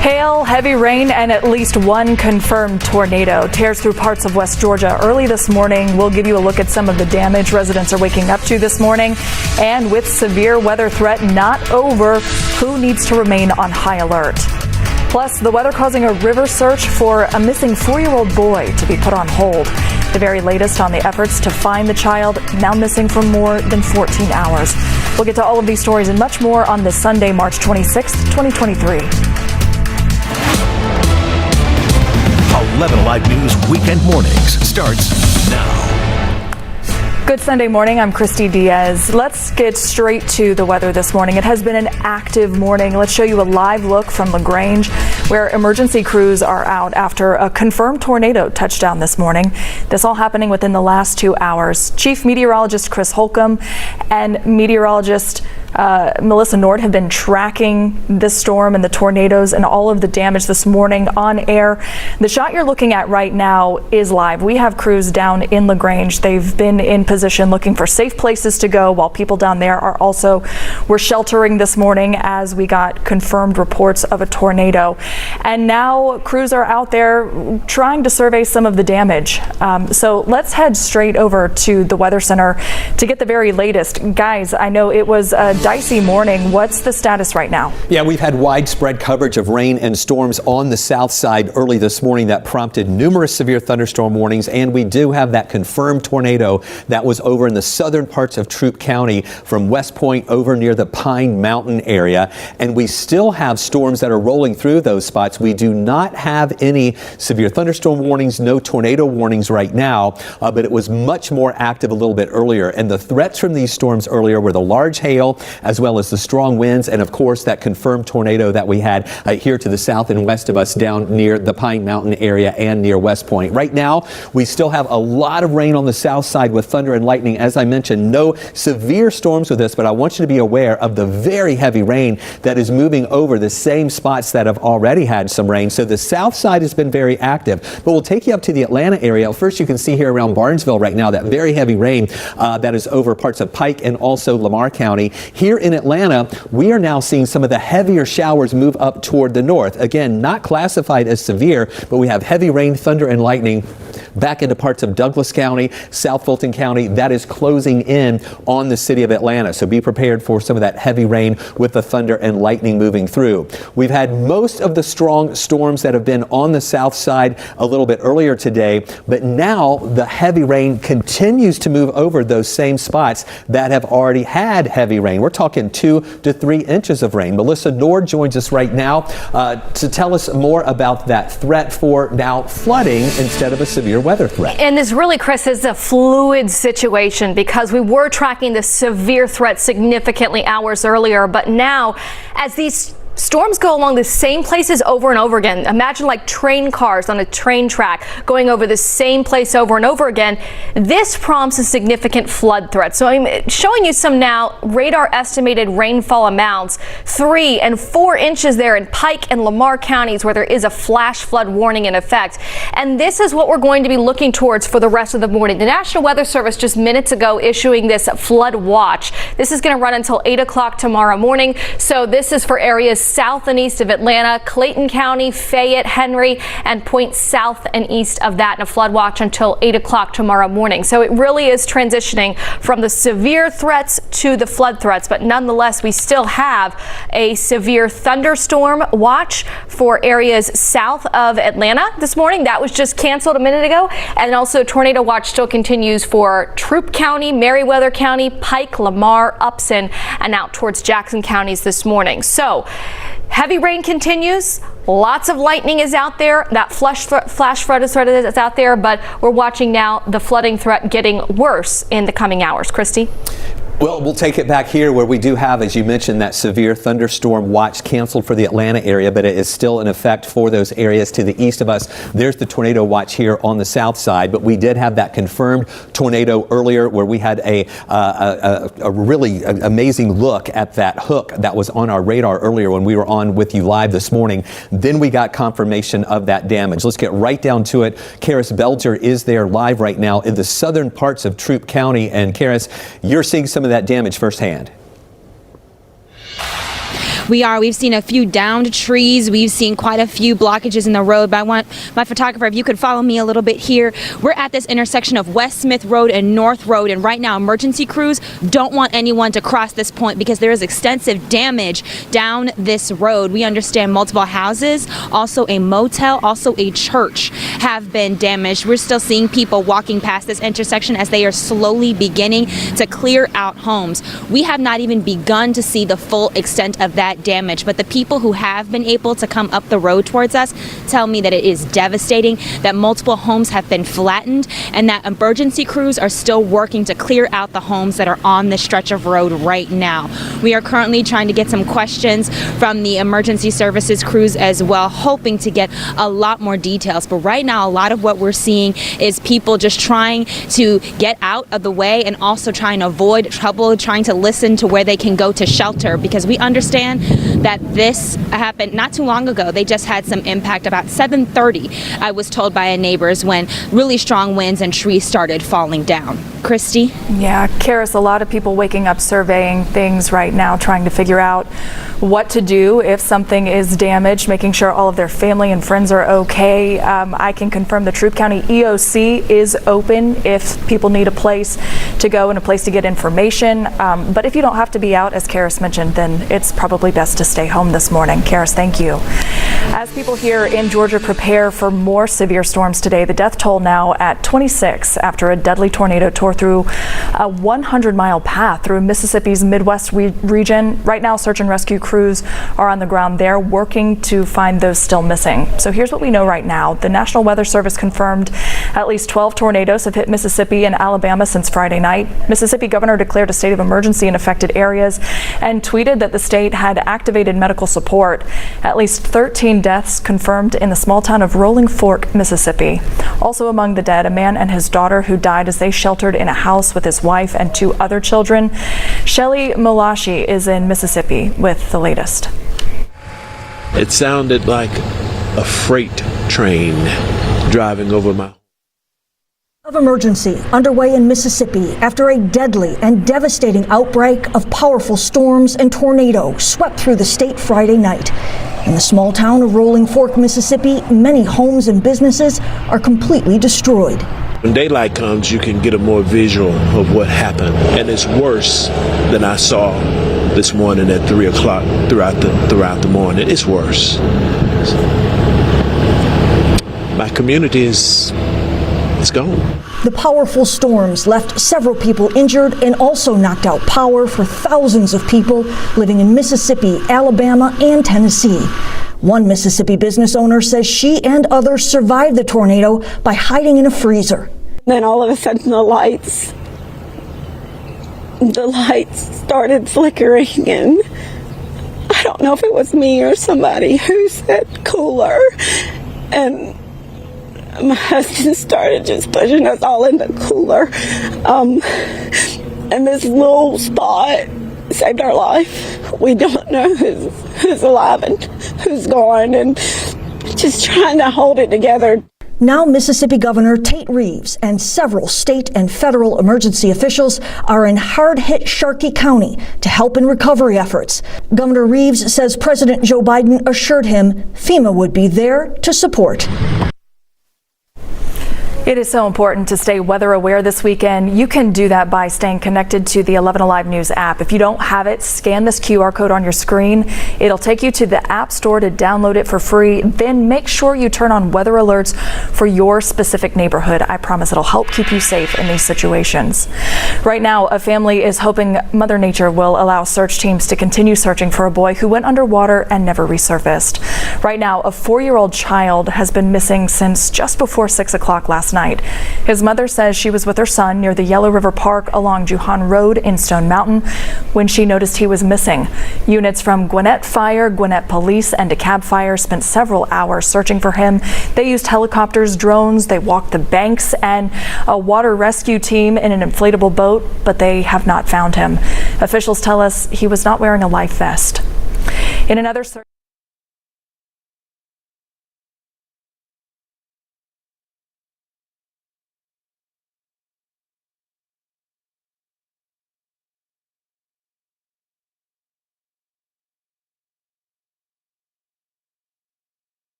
Hail, heavy rain, and at least one confirmed tornado tears through parts of West Georgia early this morning. We'll give you a look at some of the damage residents are waking up to this morning. And with severe weather threat not over, who needs to remain on high alert? Plus, the weather causing a river search for a missing 4-year-old boy to be put on hold. The very latest on the efforts to find the child, now missing for more than 14 hours. We'll get to all of these stories and much more on this Sunday, March 26th, 2023. 11 Alive News Weekend Mornings starts now. Good Sunday morning. I'm Christy Diaz. Let's get straight to the weather this morning. It has been an active morning. Let's show you a live look from LaGrange, where emergency crews are out after a confirmed tornado touched down this morning. This all happening within the last 2 hours. Chief Meteorologist Chris Holcomb and meteorologist Melissa Nord have been tracking this storm and the tornadoes and all of the damage this morning on air. The shot you're looking at right now is live. We have crews down in LaGrange. They've been in position looking for safe places to go, while people down there were sheltering this morning as we got confirmed reports of a tornado. And now crews are out there trying to survey some of the damage. So let's head straight over to the Weather Center to get the very latest. Guys, I know it was a dicey morning. What's the status right now? Yeah, we've had widespread coverage of rain and storms on the south side early this morning that prompted numerous severe thunderstorm warnings, and we do have that confirmed tornado that was over in the southern parts of Troup County from West Point over near the Pine Mountain area, and we still have storms that are rolling through those spots. We do not have any severe thunderstorm warnings, no tornado warnings right now, but it was much more active a little bit earlier, and the threats from these storms earlier were the large hail, as well as the strong winds, and of course that confirmed tornado that we had here to the south and west of us down near the Pine Mountain area and near West Point. Right now, we still have a lot of rain on the south side with thunder and lightning. As I mentioned, no severe storms with this, but I want you to be aware of the very heavy rain that is moving over the same spots that have already had some rain. So the south side has been very active, but we'll take you up to the Atlanta area. First, you can see here around Barnesville right now that very heavy rain that is over parts of Pike and also Lamar County. Here in Atlanta, we are now seeing some of the heavier showers move up toward the north. Again, not classified as severe, but we have heavy rain, thunder, and lightning back into parts of Douglas County, South Fulton County. That is closing in on the city of Atlanta. So be prepared for some of that heavy rain with the thunder and lightning moving through. We've had most of the strong storms that have been on the south side a little bit earlier today, but now the heavy rain continues to move over those same spots that have already had heavy rain. We're talking 2 to 3 inches of rain. Melissa Nord joins us right now to tell us more about that threat for now flooding instead of a severe weather threat. And this really, Chris, is a fluid situation because we were tracking the severe threat significantly hours earlier, but now as these storms go along the same places over and over again. Imagine like train cars on a train track going over the same place over and over again. This prompts a significant flood threat. So I'm showing you some now radar estimated rainfall amounts, 3 and 4 inches there in Pike and Lamar counties where there is a flash flood warning in effect. And this is what we're going to be looking towards for the rest of the morning. The National Weather Service just minutes ago issuing this flood watch. This is going to run until 8 o'clock tomorrow morning. So this is for areas south and east of Atlanta, Clayton County, Fayette, Henry, and points south and east of that, and a flood watch until 8 o'clock tomorrow morning. So it really is transitioning from the severe threats to the flood threats, but nonetheless, we still have a severe thunderstorm watch for areas south of Atlanta this morning. That was just canceled a minute ago. And also tornado watch still continues for Troup County, Meriwether County, Pike, Lamar, Upson, and out towards Jackson counties this morning. So heavy rain continues. Lots of lightning is out there. That flash flood is out there, but we're watching now the flooding threat getting worse in the coming hours. Christy? Well, we'll take it back here where we do have, as you mentioned, that severe thunderstorm watch canceled for the Atlanta area, but it is still in effect for those areas to the east of us. There's the tornado watch here on the south side, but we did have that confirmed tornado earlier where we had a really amazing look at that hook that was on our radar earlier when we were on with you live this morning. Then we got confirmation of that damage. Let's get right down to it. Karis Belger is there live right now in the southern parts of Troup County. And Karis, you're seeing some of that damage firsthand. We've seen a few downed trees. We've seen quite a few blockages in the road. But I want my photographer, if you could follow me a little bit here. We're at this intersection of West Smith Road and North Road, and right now emergency crews don't want anyone to cross this point because there is extensive damage down this road. We understand multiple houses, also a motel, also a church have been damaged. We're still seeing people walking past this intersection as they are slowly beginning to clear out homes. We have not even begun to see the full extent of that damage, but the people who have been able to come up the road towards us tell me that it is devastating, that multiple homes have been flattened, and that emergency crews are still working to clear out the homes that are on this stretch of road right now. We are currently trying to get some questions from the emergency services crews as well, hoping to get a lot more details. But right now, a lot of what we're seeing is people just trying to get out of the way and also trying to avoid trouble, trying to listen to where they can go to shelter, because we understand that this happened not too long ago. They just had some impact about 7:30, I was told by a neighbors, when really strong winds and trees started falling down. Christy? Yeah, Karis, a lot of people waking up surveying things right now, trying to figure out what to do if something is damaged, making sure all of their family and friends are okay. I can confirm the Troup County EOC is open if people need a place to go and a place to get information. But if you don't have to be out, as Karis mentioned, then it's probably best to stay home this morning. Karis, thank you. As people here in Georgia prepare for more severe storms today, the death toll now at 26 after a deadly tornado tore through a 100-mile path through Mississippi's Midwest region. Right now, search and rescue crews are on the ground there working to find those still missing. So here's what we know right now. The National Weather Service confirmed at least 12 tornadoes have hit Mississippi and Alabama since Friday night. Mississippi governor declared a state of emergency in affected areas and tweeted that the state had activated medical support. At least 13 deaths confirmed in the small town of Rolling Fork, Mississippi. Also among the dead, a man and his daughter who died as they sheltered in a house with his wife and 2 other children. Shelly Malashi is in Mississippi with the latest. It sounded like a freight train driving over my of emergency underway in Mississippi after a deadly and devastating outbreak of powerful storms and tornadoes swept through the state Friday night. In the small town of Rolling Fork, Mississippi, many homes and businesses are completely destroyed. When daylight comes, you can get a more visual of what happened, and it's worse than I saw this morning at 3 o'clock throughout the morning. It's worse. My community it's gone. The powerful storms left several people injured and also knocked out power for thousands of people living in Mississippi, Alabama, and Tennessee. One Mississippi business owner says she and others survived the tornado by hiding in a freezer. Then all of a sudden the lights started flickering, and I don't know if it was me or somebody who said cooler, and my husband started just pushing us all in the cooler, and this little spot saved our life. We don't know who's alive and who's gone, and just trying to hold it together. Now Mississippi Governor Tate Reeves and several state and federal emergency officials are in hard-hit Sharkey County to help in recovery efforts. Governor Reeves says President Joe Biden assured him FEMA would be there to support. It is so important to stay weather aware this weekend. You can do that by staying connected to the 11 Alive News app. If you don't have it, scan this QR code on your screen. It'll take you to the App Store to download it for free. Then make sure you turn on weather alerts for your specific neighborhood. I promise it'll help keep you safe in these situations. Right now, a family is hoping Mother Nature will allow search teams to continue searching for a boy who went underwater and never resurfaced. Right now, a 4-year-old child has been missing since just before 6 o'clock last night. His mother says she was with her son near the Yellow River Park along Juhan Road in Stone Mountain when she noticed he was missing. Units from Gwinnett Fire, Gwinnett Police, and DeKalb Fire spent several hours searching for him. They used helicopters, drones, they walked the banks, and a water rescue team in an inflatable boat, but they have not found him. Officials tell us he was not wearing a life vest. In another search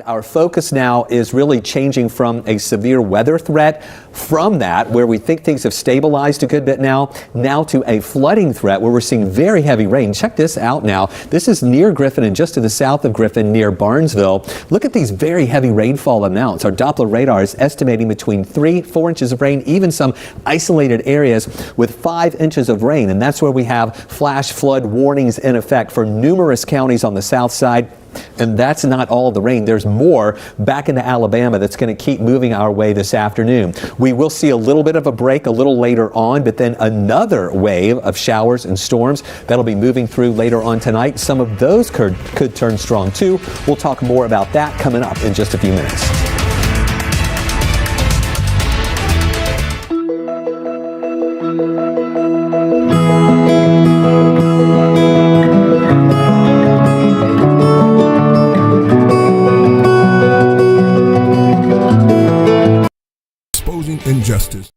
Our focus now is really changing from a severe weather threat from that, where we think things have stabilized a good bit now to a flooding threat where we're seeing very heavy rain. Check this out now. This is near Griffin and just to the south of Griffin near Barnesville. Look at these very heavy rainfall amounts. Our Doppler radar is estimating between 3-4 inches of rain, even some isolated areas with 5 inches of rain. And that's where we have flash flood warnings in effect for numerous counties on the south side. And that's not all the rain. There's more back into Alabama that's going to keep moving our way this afternoon. We will see a little bit of a break a little later on, but then another wave of showers and storms that'll be moving through later on tonight. Some of those could turn strong too. We'll talk more about that coming up in just a few minutes. Exposing injustice.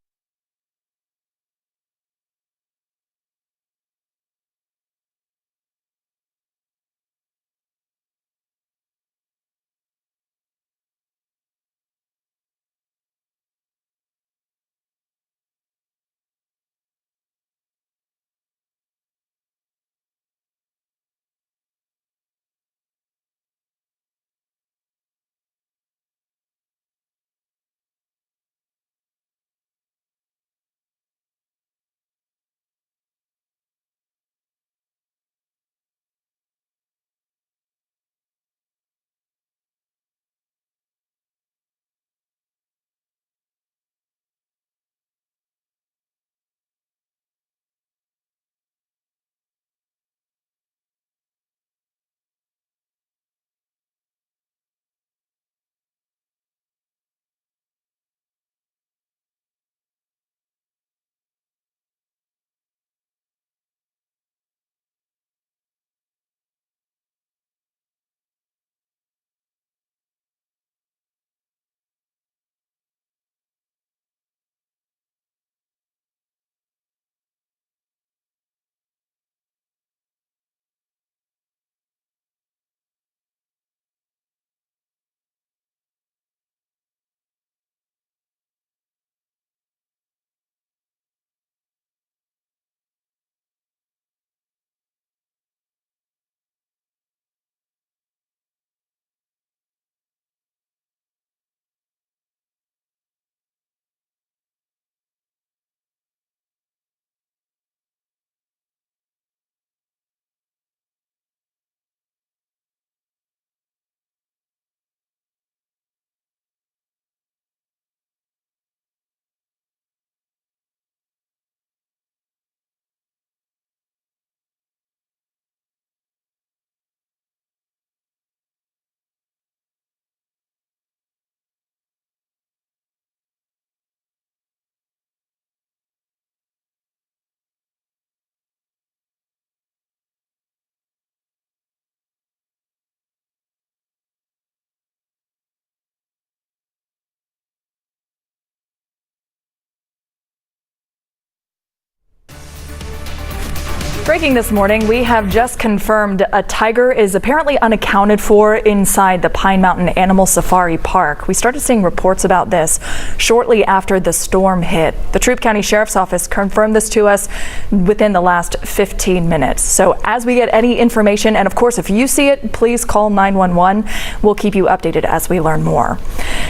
Breaking this morning, we have just confirmed a tiger is apparently unaccounted for inside the Pine Mountain Animal Safari Park. We started seeing reports about this shortly after the storm hit. The Troup County Sheriff's Office confirmed this to us within the last 15 minutes. So as we get any information, and of course, if you see it, please call 911. We'll keep you updated as we learn more.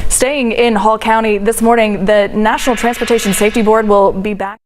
Staying in Hall County this morning, the National Transportation Safety Board will be back.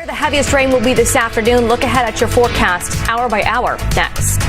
The heaviest rain will be this afternoon. Look ahead at your forecast hour by hour next.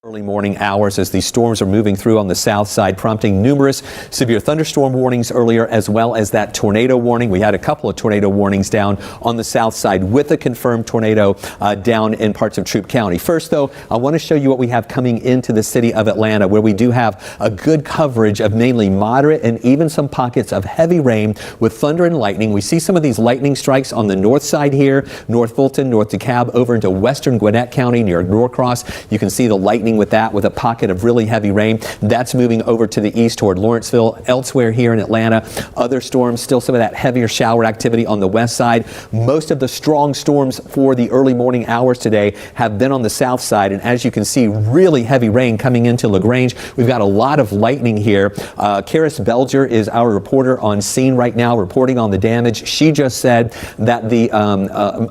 Early morning hours as these storms are moving through on the south side, prompting numerous severe thunderstorm warnings earlier, as well as that tornado warning. We had a couple of tornado warnings down on the south side with a confirmed tornado down in parts of Troup County. First, though, I want to show you what we have coming into the city of Atlanta, where we do have a good coverage of mainly moderate and even some pockets of heavy rain with thunder and lightning. We see some of these lightning strikes on the north side here, North Fulton, North DeKalb, over into western Gwinnett County near Norcross. You can see the lightning with that, with a pocket of really heavy rain. That's moving over to the east toward Lawrenceville. Elsewhere here in Atlanta, other storms, still some of that heavier shower activity on the west side. Most of the strong storms for the early morning hours today have been on the south side, and as you can see, really heavy rain coming into LaGrange. We've got a lot of lightning here. Karis Belger is our reporter on scene right now, reporting on the damage. She just said that the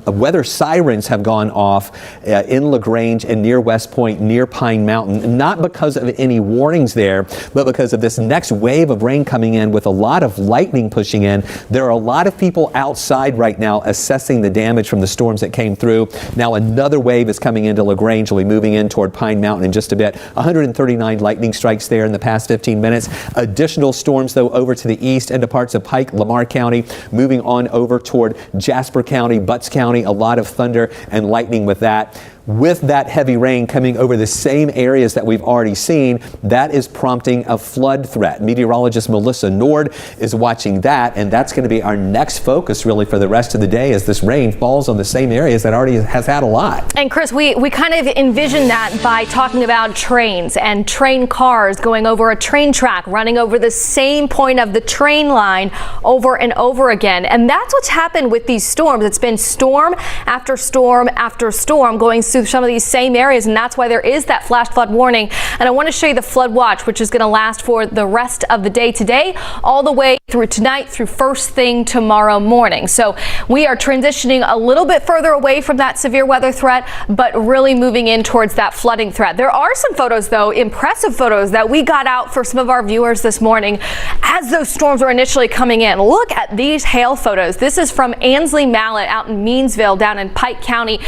weather sirens have gone off in LaGrange and near West Point, near Pine Mountain, not because of any warnings there, but because of this next wave of rain coming in with a lot of lightning pushing in. There are a lot of people outside right now assessing the damage from the storms that came through. Now another wave is coming into LaGrange. We'll be moving in toward Pine Mountain in just a bit. 139 lightning strikes there in the past 15 minutes. Additional storms, though, over to the east into parts of Pike, Lamar County, moving on over toward Jasper County, Butts County. A lot of thunder and lightning with that. With that heavy rain coming over the same areas that we've already seen, that is prompting a flood threat. Meteorologist Melissa Nord is watching that, and that's going to be our next focus really for the rest of the day as this rain falls on the same areas that already has had a lot. And Chris, we kind of envision that by talking about trains and train cars going over a train track, running over the same point of the train line over and over again. And that's what's happened with these storms. It's been storm after storm after storm going through some of these same areas, and that's why there is that flash flood warning. And I want to show you the flood watch, which is going to last for the rest of the day today, all the way through tonight, through first thing tomorrow morning. So we are transitioning a little bit further away from that severe weather threat, but really moving in towards that flooding threat. There are some photos, though, impressive photos that we got out for some of our viewers this morning as those storms were initially coming in. Look at these hail photos. This is from Ansley Mallet out in Meansville down in Pike County.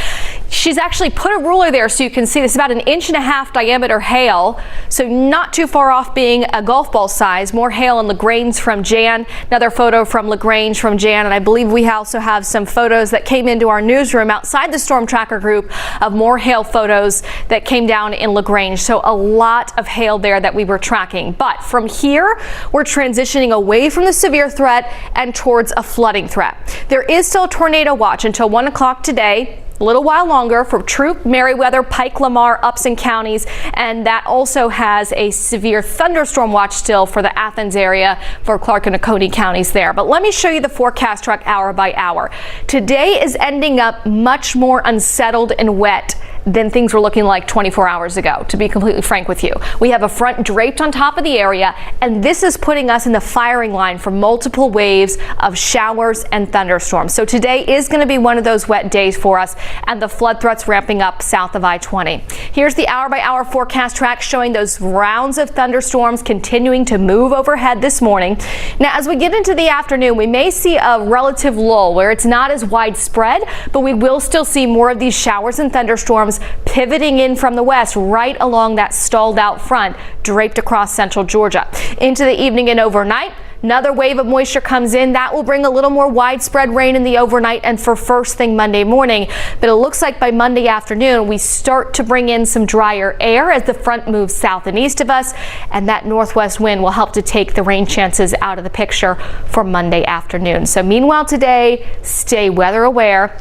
She's actually put a ruler there so you can see this, about 1.5 inch diameter hail, so not too far off being a golf ball size. More hail in LaGrange from Jan. Another photo from LaGrange from Jan, and I believe we also have some photos that came into our newsroom outside the Storm Tracker group of more hail photos that came down in LaGrange. So a lot of hail there that we were tracking. But from here, we're transitioning away from the severe threat and towards a flooding threat. There is still a tornado watch until 1 o'clock today. A little while longer for Troup, Meriwether, Pike, Lamar, Upson counties, and that also has a severe thunderstorm watch still for the Athens area for Clark and Oconee counties there. But let me show you the forecast track hour by hour. Today is ending up much more unsettled and wet than things were looking like 24 hours ago, to be completely frank with you. We have a front draped on top of the area, and this is putting us in the firing line for multiple waves of showers and thunderstorms. So today is going to be one of those wet days for us, and the flood threats ramping up south of I-20. Here's the hour-by-hour forecast track showing those rounds of thunderstorms continuing to move overhead this morning. Now, as we get into the afternoon, we may see a relative lull where it's not as widespread, but we will still see more of these showers and thunderstorms pivoting in from the west right along that stalled out front draped across central Georgia. Into the evening and overnight, another wave of moisture comes in. That will bring a little more widespread rain in the overnight and for first thing Monday morning. But it looks like by Monday afternoon, we start to bring in some drier air as the front moves south and east of us. And that northwest wind will help to take the rain chances out of the picture for Monday afternoon. So meanwhile today, stay weather aware.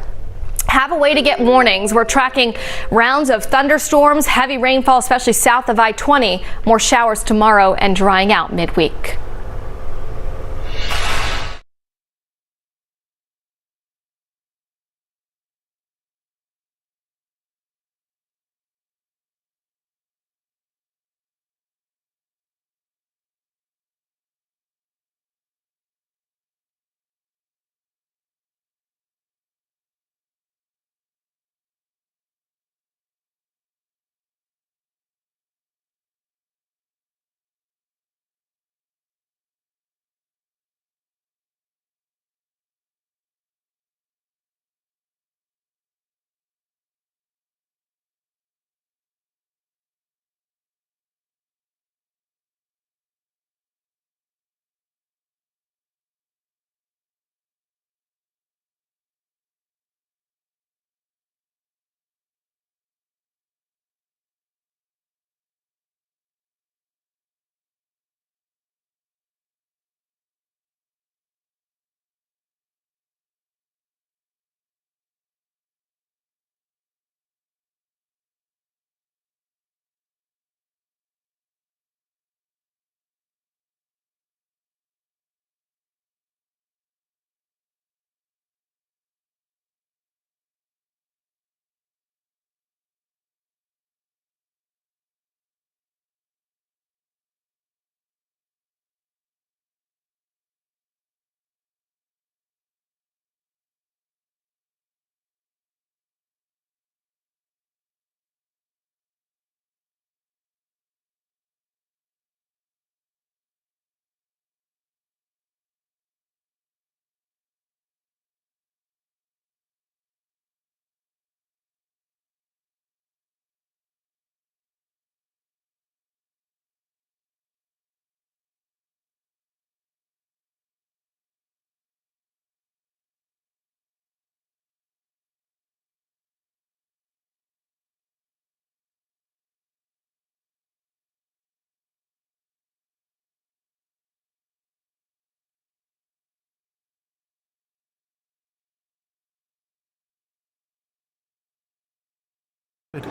Have a way to get warnings. We're tracking rounds of thunderstorms, heavy rainfall, especially south of I-20. More showers tomorrow and drying out midweek.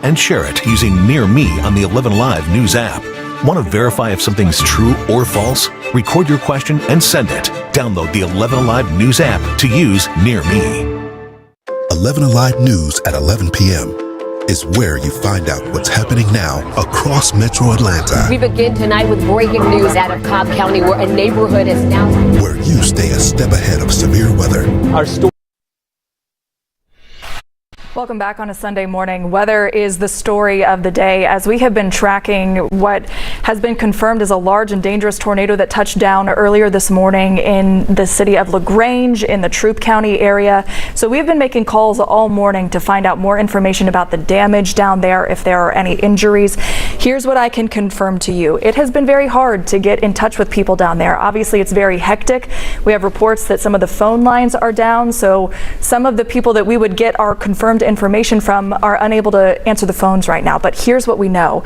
And share it using Near Me on the 11 Alive News app. Want to verify if something's true or false? Record your question and send it. Download the 11 Alive News app to use Near Me. 11 Alive News at 11 p.m. is where you find out what's happening now across Metro Atlanta. We begin tonight with breaking news out of Troup County, where a neighborhood is now where you stay a step ahead of severe weather. Our story. Welcome back on a Sunday morning. Weather is the story of the day as we have been tracking what has been confirmed as a large and dangerous tornado that touched down earlier this morning in the city of LaGrange in the Troup County area. So we've been making calls all morning to find out more information about the damage down there, if there are any injuries. Here's what I can confirm to you. It has been very hard to get in touch with people down there. Obviously, it's very hectic. We have reports that some of the phone lines are down, so some of the people that we would get our confirmed information from are unable to answer the phones right now. But here's what we know.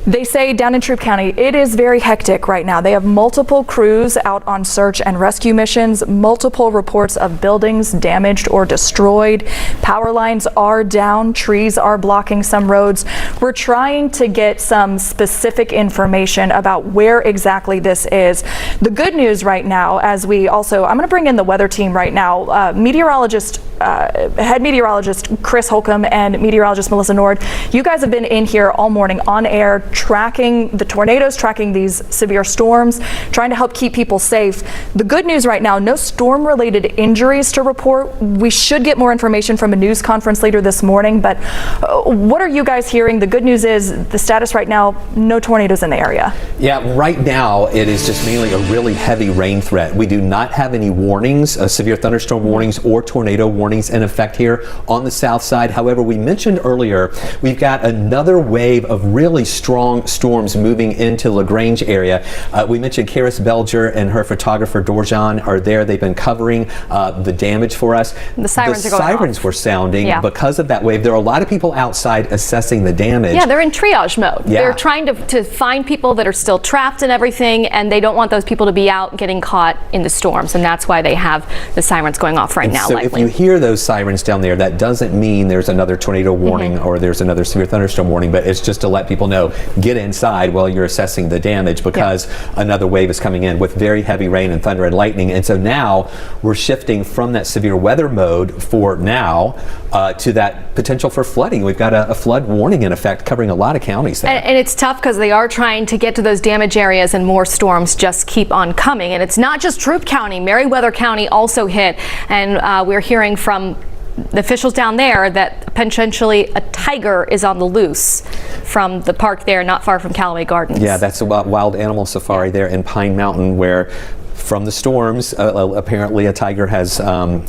They say down in Troup County, it is very hectic right now. They have multiple crews out on search and rescue missions, multiple reports of buildings damaged or destroyed. Power lines are down, trees are blocking some roads. We're trying to get some specific information about where exactly this is. The good news right now, as we also, I'm going to bring in the weather team right now, head meteorologist Chris Holcomb and meteorologist Melissa Nord. You guys have been in here all morning on air, tracking the tornadoes, tracking these severe storms, trying to help keep people safe. The good news right now, no storm-related injuries to report. We should get more information from a news conference later this morning, but what are you guys hearing? The good news is the status right now, no tornadoes in the area. Yeah, right now it is just mainly a really heavy rain threat. We do not have any warnings, severe thunderstorm warnings or tornado warnings in effect here on the south side. However, we mentioned earlier, we've got another wave of really strong storms moving into LaGrange area. We mentioned Karis Belger and her photographer Dorjan are there. They've been covering the damage for us. The sirens are going sirens off. Were sounding because of that wave. There are a lot of people outside assessing the damage. Yeah, they're in triage mode. Yeah. They're trying to find people that are still trapped and everything, and they don't want those people to be out getting caught in the storms, and that's why they have the sirens going off right now. So likely. if you hear those sirens down there, that doesn't mean there's another tornado warning or there's another severe thunderstorm warning, but it's just to let people know, get inside while you're assessing the damage, because another wave is coming in with very heavy rain and thunder and lightning. And so now we're shifting from that severe weather mode for now to that potential for flooding. We've got a flood warning in effect covering a lot of counties there. And it's tough because they are trying to get to those damage areas, and more storms just keep on coming. And it's not just Troup County, Meriwether County also hit, and we're hearing from the officials down there that potentially a tiger is on the loose from the park there not far from Callaway Gardens. Yeah, that's a wild animal safari there in Pine Mountain, where from the storms, apparently a tiger has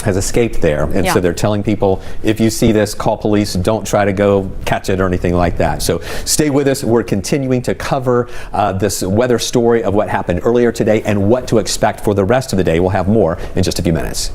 escaped there. And so they're telling people, if you see this, call police. Don't try to go catch it or anything like that. So stay with us. We're continuing to cover this weather story of what happened earlier today and what to expect for the rest of the day. We'll have more in just a few minutes.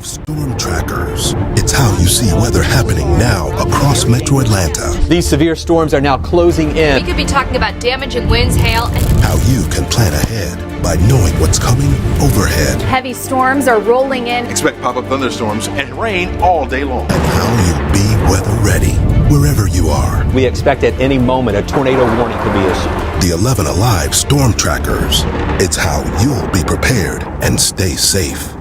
Storm trackers. It's how you see weather happening now across Metro Atlanta. These severe storms are now closing in. We could be talking about damaging winds, hail, and How you can plan ahead by knowing what's coming overhead. heavy storms are rolling in. Expect pop-up thunderstorms and rain all day long. And how you'll be weather ready wherever you are. We expect at any moment a tornado warning could be issued. The 11 Alive Storm Trackers. It's how you'll be prepared and stay safe.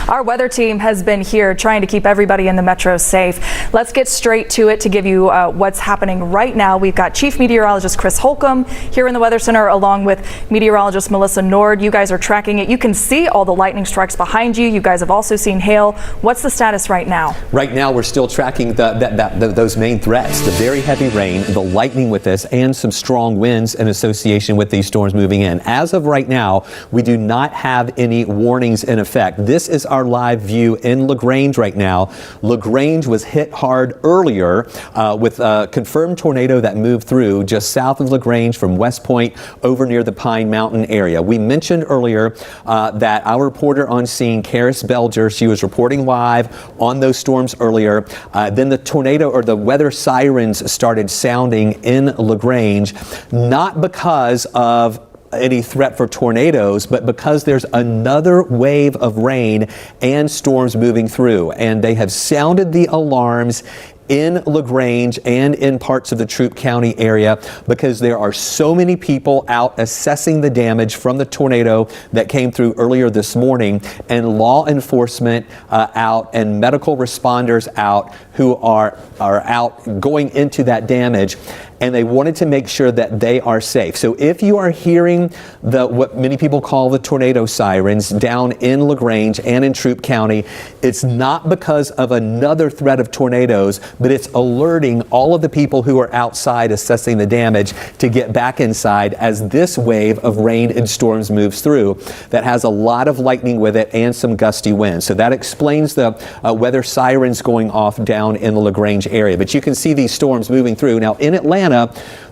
Our weather team has been here trying to keep everybody in the metro safe. Let's get straight to it to give you what's happening right now. We've got Chief Meteorologist Chris Holcomb here in the Weather Center along with Meteorologist Melissa Nord. You guys are tracking it. You can see all the lightning strikes behind you. You guys have also seen hail. What's the status right now? Right now we're still tracking those main threats, the very heavy rain, the lightning with this, and some strong winds in association with these storms moving in. As of right now, we do not have any warnings in effect. This is our live view in LaGrange right now. LaGrange was hit hard earlier with a confirmed tornado that moved through just south of LaGrange from West Point over near the Pine Mountain area. We mentioned earlier that our reporter on scene, Karis Belger, she was reporting live on those storms earlier. Then the tornado or the weather sirens started sounding in LaGrange, not because of any threat for tornadoes, but because there's another wave of rain and storms moving through, and they have sounded the alarms in LaGrange and in parts of the Troup County area because there are so many people out assessing the damage from the tornado that came through earlier this morning, and law enforcement out and medical responders out who are out going into that damage, and they wanted to make sure that they are safe. So if you are hearing what many people call the tornado sirens down in LaGrange and in Troup County, it's not because of another threat of tornadoes, but it's alerting all of the people who are outside assessing the damage to get back inside as this wave of rain and storms moves through that has a lot of lightning with it and some gusty winds. So that explains the weather sirens going off down in the LaGrange area. But you can see these storms moving through. Now in Atlanta,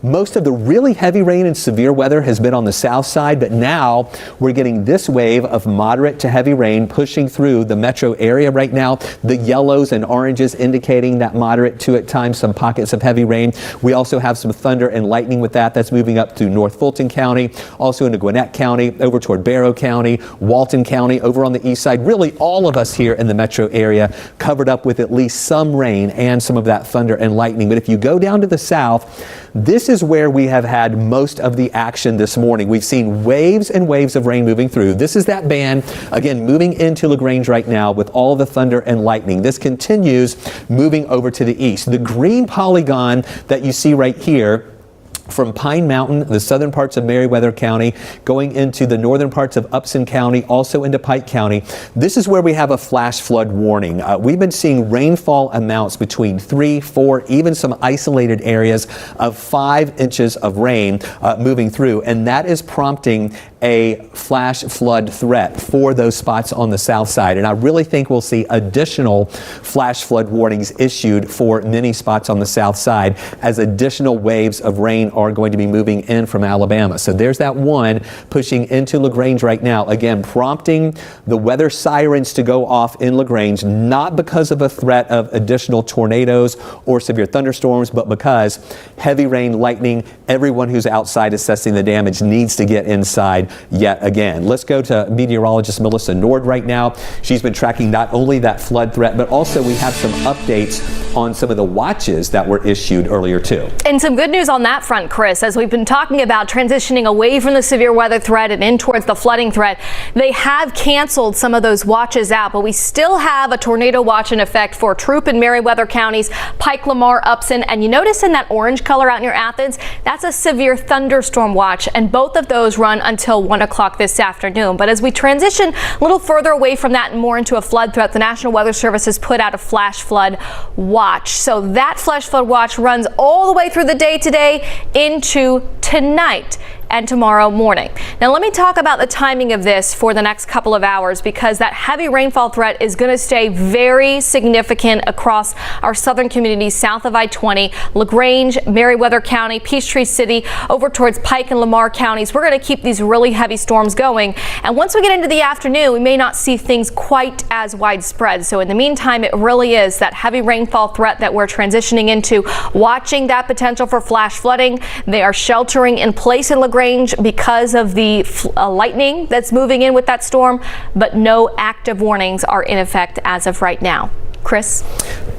most of the really heavy rain and severe weather has been on the south side, but now we're getting this wave of moderate to heavy rain pushing through the metro area right now. The yellows and oranges indicating that moderate to at times some pockets of heavy rain. We also have some thunder and lightning with that. That's moving up to North Fulton County, also into Gwinnett County, over toward Barrow County, Walton County, over on the east side. Really all of us here in the metro area covered up with at least some rain and some of that thunder and lightning. But if you go down to the south, this is where we have had most of the action this morning. We've seen waves and waves of rain moving through. This is that band, again, moving into LaGrange right now with all the thunder and lightning. This continues moving over to the east. The green polygon that you see right here from Pine Mountain, the southern parts of Meriwether County, going into the northern parts of Upson County, also into Pike County. This is where we have a flash flood warning. We've been seeing rainfall amounts between 3, 4, even some isolated areas of 5 inches of rain moving through, and that is prompting a flash flood threat for those spots on the south side. And I really think we'll see additional flash flood warnings issued for many spots on the south side as additional waves of rain are going to be moving in from Alabama. So there's that one pushing into LaGrange right now, again prompting the weather sirens to go off in LaGrange, not because of a threat of additional tornadoes or severe thunderstorms, but because heavy rain, lightning, everyone who's outside assessing the damage needs to get inside yet again. Let's go to meteorologist Melissa Nord right now. She's been tracking not only that flood threat, but also we have some updates on some of the watches that were issued earlier too. And some good news on that front, Chris, as we've been talking about transitioning away from the severe weather threat and in towards the flooding threat. They have canceled some of those watches out, but we still have a tornado watch in effect for Troup and Meriwether counties, Pike, Lamar, Upson, and you notice in that orange color out near Athens, that's a severe thunderstorm watch, and both of those run until 1 o'clock this afternoon. But as we transition a little further away from that and more into a flood threat, the National Weather Service has put out a flash flood watch. So that flash flood watch runs all the way through the day today into tonight and tomorrow morning. Now let me talk about the timing of this for the next couple of hours, because that heavy rainfall threat is going to stay very significant across our southern communities south of I-20, LaGrange, Meriwether County, Peachtree City, over towards Pike and Lamar counties. We're going to keep these really heavy storms going, and once we get into the afternoon, we may not see things quite as widespread. So in the meantime, it really is that heavy rainfall threat that we're transitioning into, watching that potential for flash flooding. They are sheltering in place in LaGrange because of the lightning that's moving in with that storm, but no active warnings are in effect as of right now. Chris?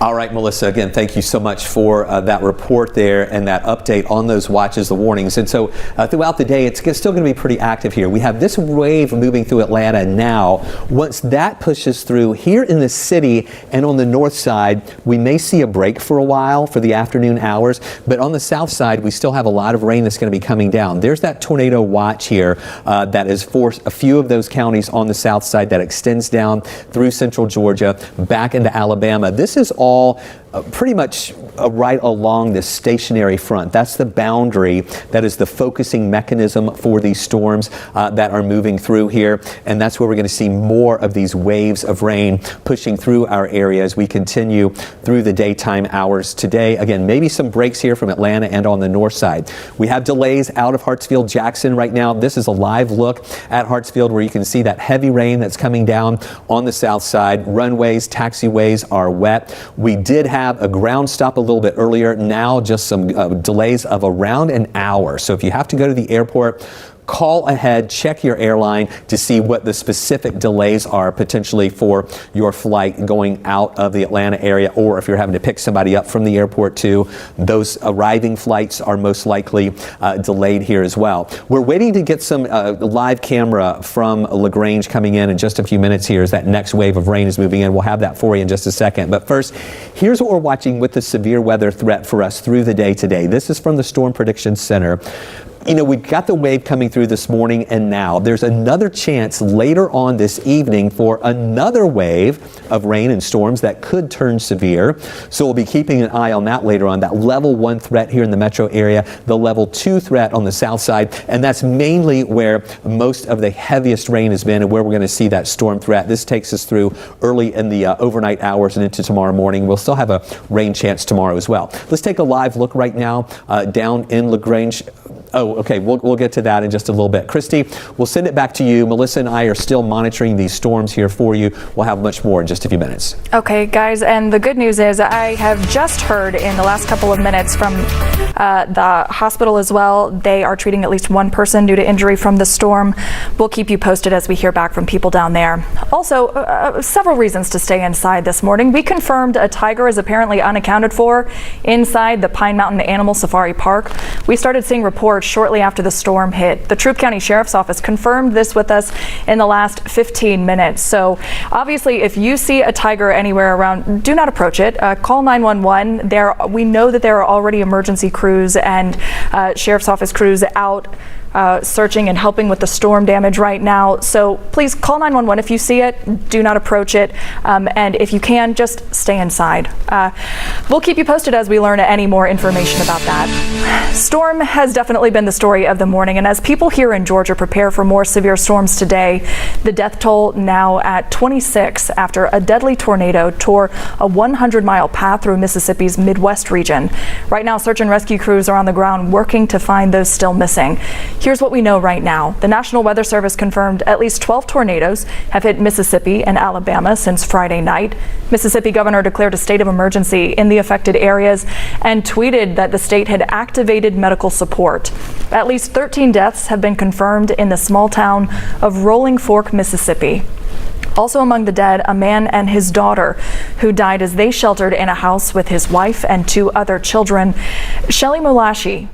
All right, Melissa, again, thank you so much for that report there and that update on those watches, the warnings. And so throughout the day, it's still going to be pretty active here. We have this wave moving through Atlanta now. Once that pushes through here in the city and on the north side, we may see a break for a while for the afternoon hours. But on the south side, we still have a lot of rain that's going to be coming down. There's that tornado watch here that is for a few of those counties on the south side that extends down through central Georgia, back into Alabama. This is all pretty much right along this stationary front. That's the boundary. That is the focusing mechanism for these storms that are moving through here. And that's where we're going to see more of these waves of rain pushing through our area as we continue through the daytime hours today. Again, maybe some breaks here from Atlanta and on the north side. We have delays out of Hartsfield Jackson right now. This is a live look at Hartsfield where you can see that heavy rain that's coming down on the south side. Runways, taxiways are wet. We did have a ground stop a little bit earlier. Now just some delays of around an hour. So if you have to go to the airport, call ahead, check your airline to see what the specific delays are potentially for your flight going out of the Atlanta area, or if you're having to pick somebody up from the airport too. Those arriving flights are most likely delayed here as well. We're waiting to get some live camera from LaGrange coming in just a few minutes here as that next wave of rain is moving in. We'll have that for you in just a second. But first, here's what we're watching with the severe weather threat for us through the day today. This is from the Storm Prediction Center. You know, we've got the wave coming through this morning and now. There's another chance later on this evening for another wave of rain and storms that could turn severe. So we'll be keeping an eye on that later on. That level 1 threat here in the metro area, the level 2 threat on the south side. And that's mainly where most of the heaviest rain has been and where we're going to see that storm threat. This takes us through early in the overnight hours and into tomorrow morning. We'll still have a rain chance tomorrow as well. Let's take a live look right now down in LaGrange. Oh, okay, we'll get to that in just a little bit. Christy, we'll send it back to you. Melissa and I are still monitoring these storms here for you. We'll have much more in just a few minutes. Okay, guys, and the good news is I have just heard in the last couple of minutes from the hospital as well. They are treating at least one person due to injury from the storm. We'll keep you posted as we hear back from people down there. Also, several reasons to stay inside this morning. We confirmed a tiger is apparently unaccounted for inside the Pine Mountain Animal Safari Park. We started seeing reports shortly after the storm hit. The Troup County Sheriff's Office confirmed this with us in the last 15 minutes. So obviously, if you see a tiger anywhere around, do not approach it. Call 911. We know that there are already emergency crews and Sheriff's Office crews out searching and helping with the storm damage right now. So please call 911 if you see it. Do not approach it. And if you can, just stay inside. We'll keep you posted as we learn any more information about that. Storm has definitely been the story of the morning. And as people here in Georgia prepare for more severe storms today, the death toll now at 26 after a deadly tornado tore a 100-mile path through Mississippi's Midwest region. Right now, search and rescue crews are on the ground working to find those still missing. Here's what we know right now. The National Weather Service confirmed at least 12 tornadoes have hit Mississippi and Alabama since Friday night. Mississippi governor declared a state of emergency in the affected areas and tweeted that the state had activated medical support. At least 13 deaths have been confirmed in the small town of Rolling Fork, Mississippi. Also among the dead, a man and his daughter who died as they sheltered in a house with his wife and 2 other children. Shelly Mulashi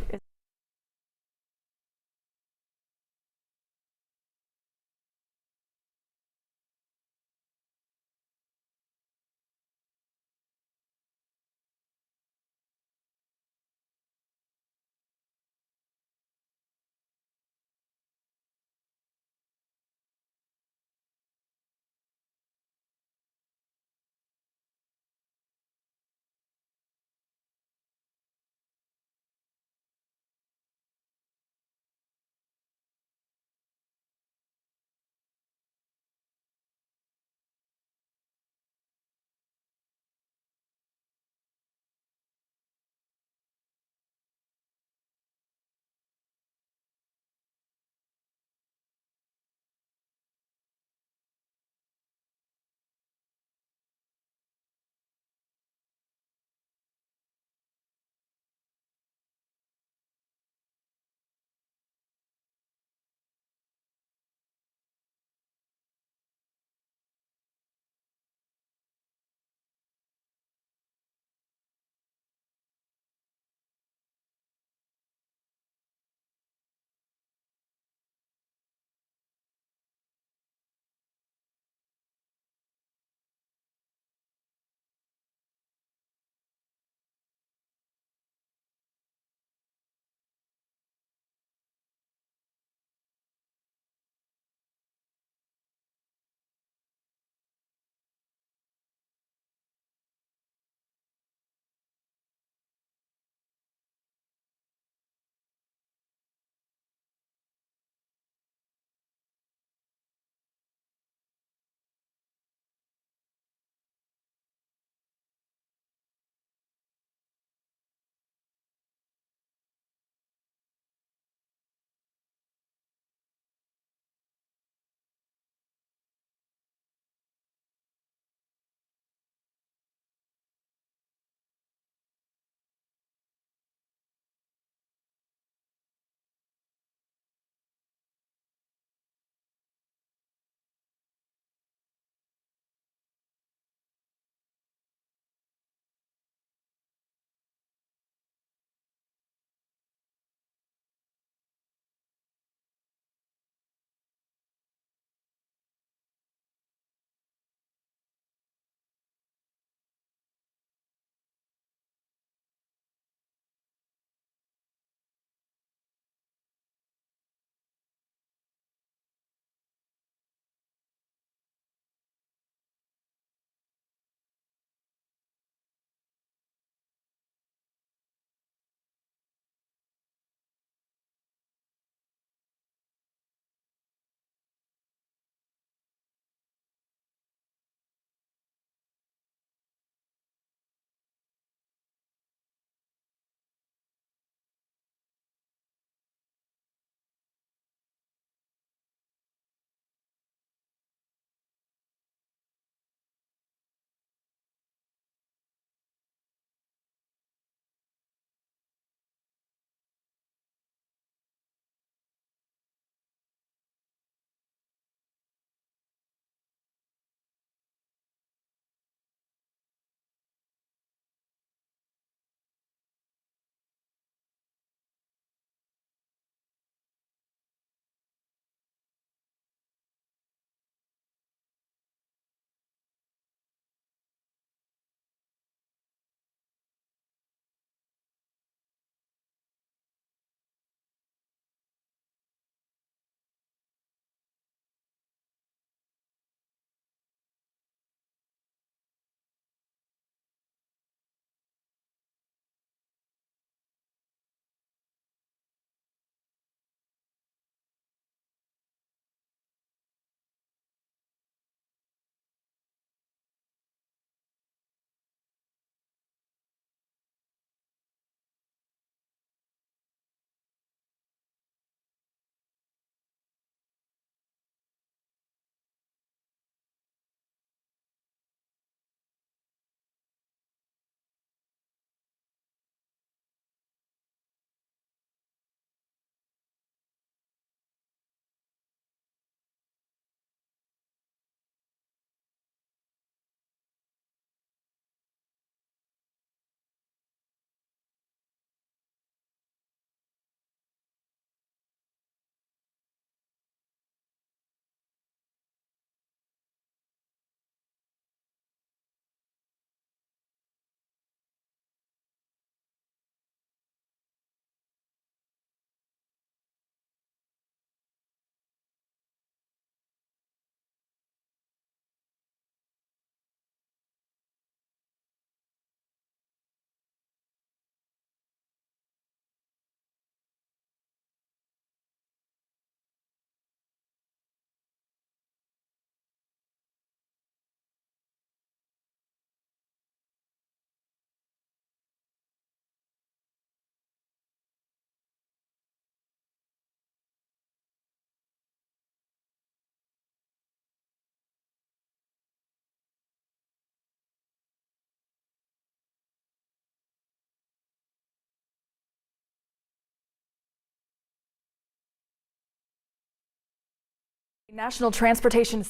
National Transportation.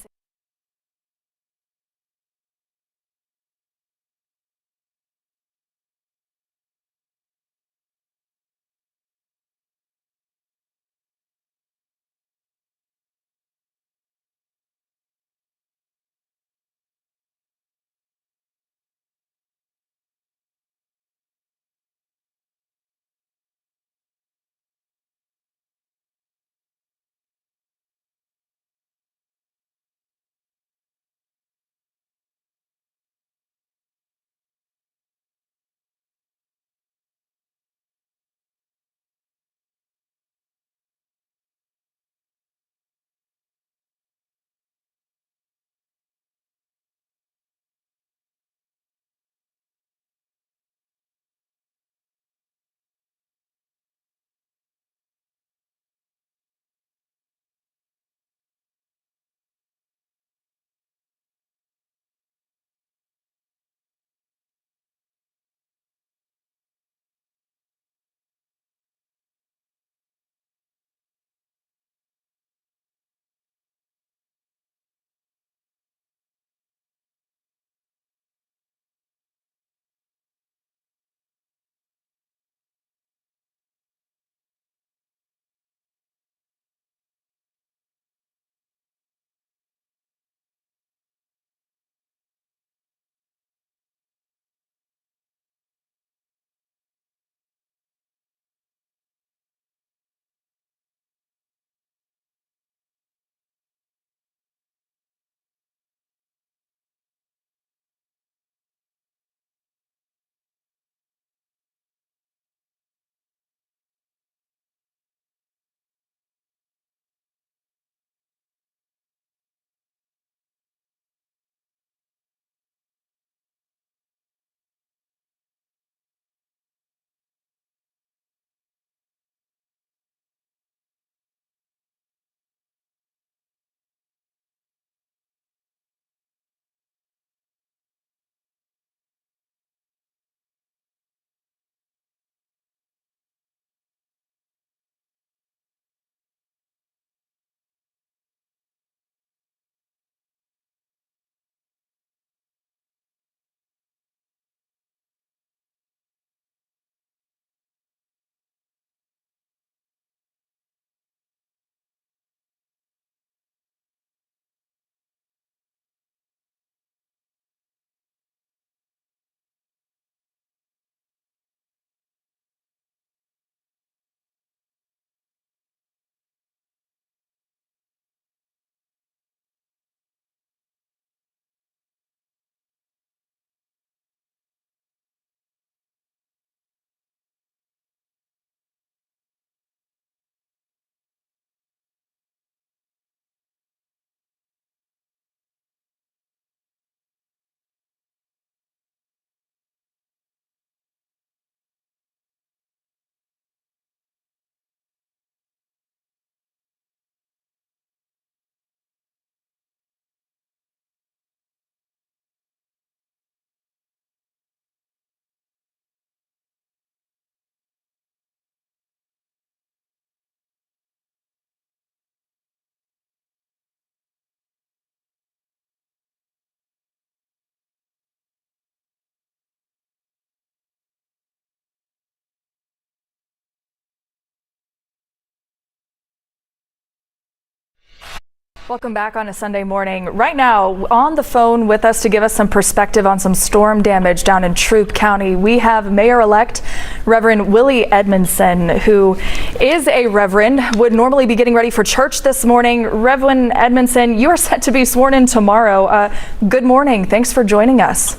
Welcome back on a Sunday morning. Right now, on the phone with us to give us some perspective on some storm damage down in Troup County, we have Mayor-elect Reverend Willie Edmondson, who is a reverend, would normally be getting ready for church this morning. Reverend Edmondson, you are set to be sworn in tomorrow. Good morning. Thanks for joining us.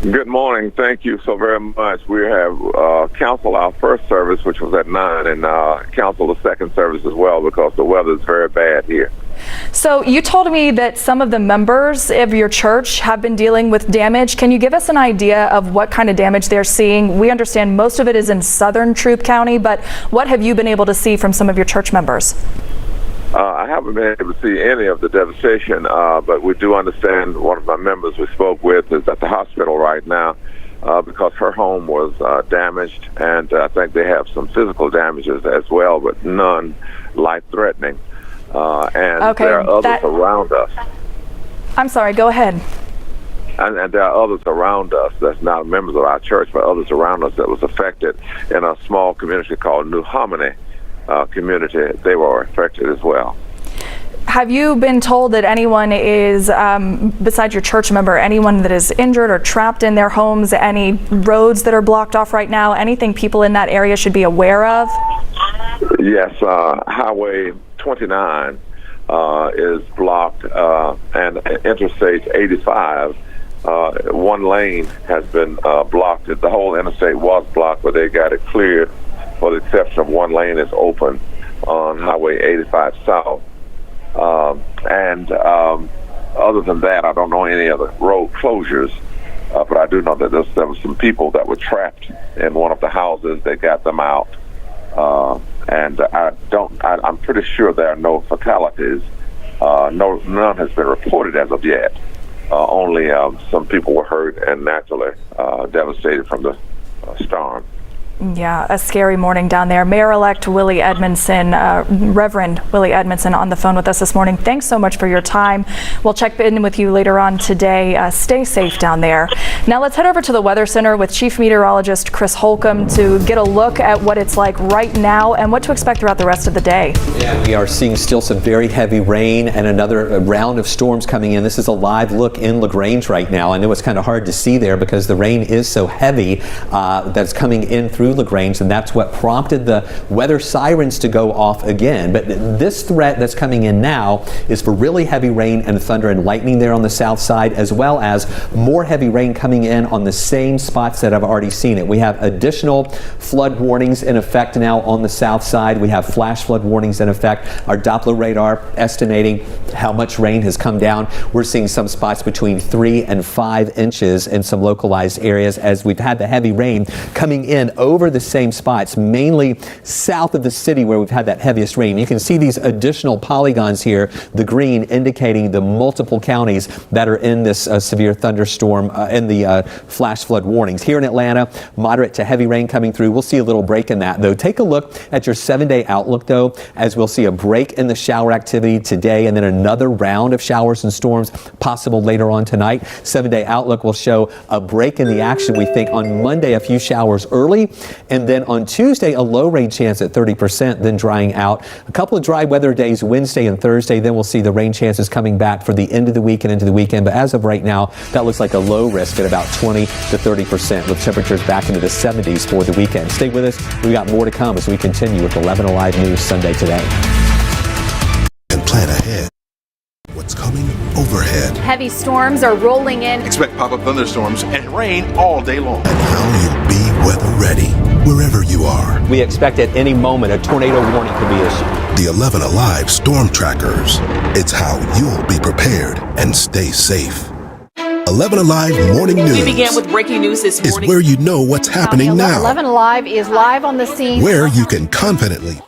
Good morning. Thank you so very much. We have canceled our first service, which was at 9, and canceled the second service as well because the weather is very bad here. So you told me that some of the members of your church have been dealing with damage. Can you give us an idea of what kind of damage they're seeing? We understand most of it is in southern Troup County, but what have you been able to see from some of your church members? I haven't been able to see any of the devastation, but we do understand one of my members we spoke with is at the hospital right now because her home was damaged, and I think they have some physical damages as well, but none life-threatening. and there are others around us. I'm sorry, go ahead. And there are others around us that's not members of our church, but others around us that was affected in a small community called New Harmony community. They were affected as well. Have you been told that anyone is, besides your church member, anyone that is injured or trapped in their homes, any roads that are blocked off right now, anything people in that area should be aware of? Yes, Highway 29 is blocked, and Interstate 85, one lane has been blocked. The whole interstate was blocked, but they got it cleared for the exception of one lane is open on Highway 85 South. Other than that, I don't know any other road closures, but I do know that there were some people that were trapped in one of the houses. They got them out, and I'm pretty sure there are no fatalities. None has been reported as of yet. Only some people were hurt and naturally devastated from the storm. Yeah, a scary morning down there. Mayor-elect Willie Edmondson, Reverend Willie Edmondson on the phone with us this morning. Thanks so much for your time. We'll check in with you later on today. Stay safe down there. Now let's head over to the Weather Center with Chief Meteorologist Chris Holcomb to get a look at what it's like right now and what to expect throughout the rest of the day. Yeah, we are seeing still some very heavy rain and another round of storms coming in. This is a live look in LaGrange right now. I know it's kind of hard to see there because the rain is so heavy that's coming in through LaGrange, and that's what prompted the weather sirens to go off again. But this threat that's coming in now is for really heavy rain and thunder and lightning there on the south side, as well as more heavy rain coming in on the same spots that I've already seen it. We have additional flood warnings in effect now on the south side. We have flash flood warnings in effect. Our Doppler radar estimating how much rain has come down. We're seeing some spots between 3 and 5 inches in some localized areas as we've had the heavy rain coming in over the same spots, mainly south of the city where we've had that heaviest rain. You can see these additional polygons here, the green indicating the multiple counties that are in this severe thunderstorm in the flash flood warnings. Here in Atlanta, moderate to heavy rain coming through. We'll see a little break in that though. Take a look at your 7-day outlook though, as we'll see a break in the shower activity today and then another round of showers and storms possible later on tonight. 7-day outlook will show a break in the action. We think on Monday a few showers early, and then on Tuesday a low rain chance at 30%, then drying out. A couple of dry weather days Wednesday and Thursday, then we'll see the rain chances coming back for the end of the week and into the weekend. But as of right now, that looks like a low risk at about 20 to 30% with temperatures back into the 70s for the weekend. Stay with us. We've got more to come as we continue with 11 Alive News Sunday Today. And plan ahead. What's coming overhead. Heavy storms are rolling in. Expect pop-up thunderstorms and rain all day long. And how you'll be weather ready wherever you are. We expect at any moment a tornado warning could be issued. The 11 Alive Storm Trackers. It's how you'll be prepared and stay safe. 11 Alive Morning News. We began with breaking news this morning. Is where you know what's happening now. 11 Alive is live on the scene. Where you can confidently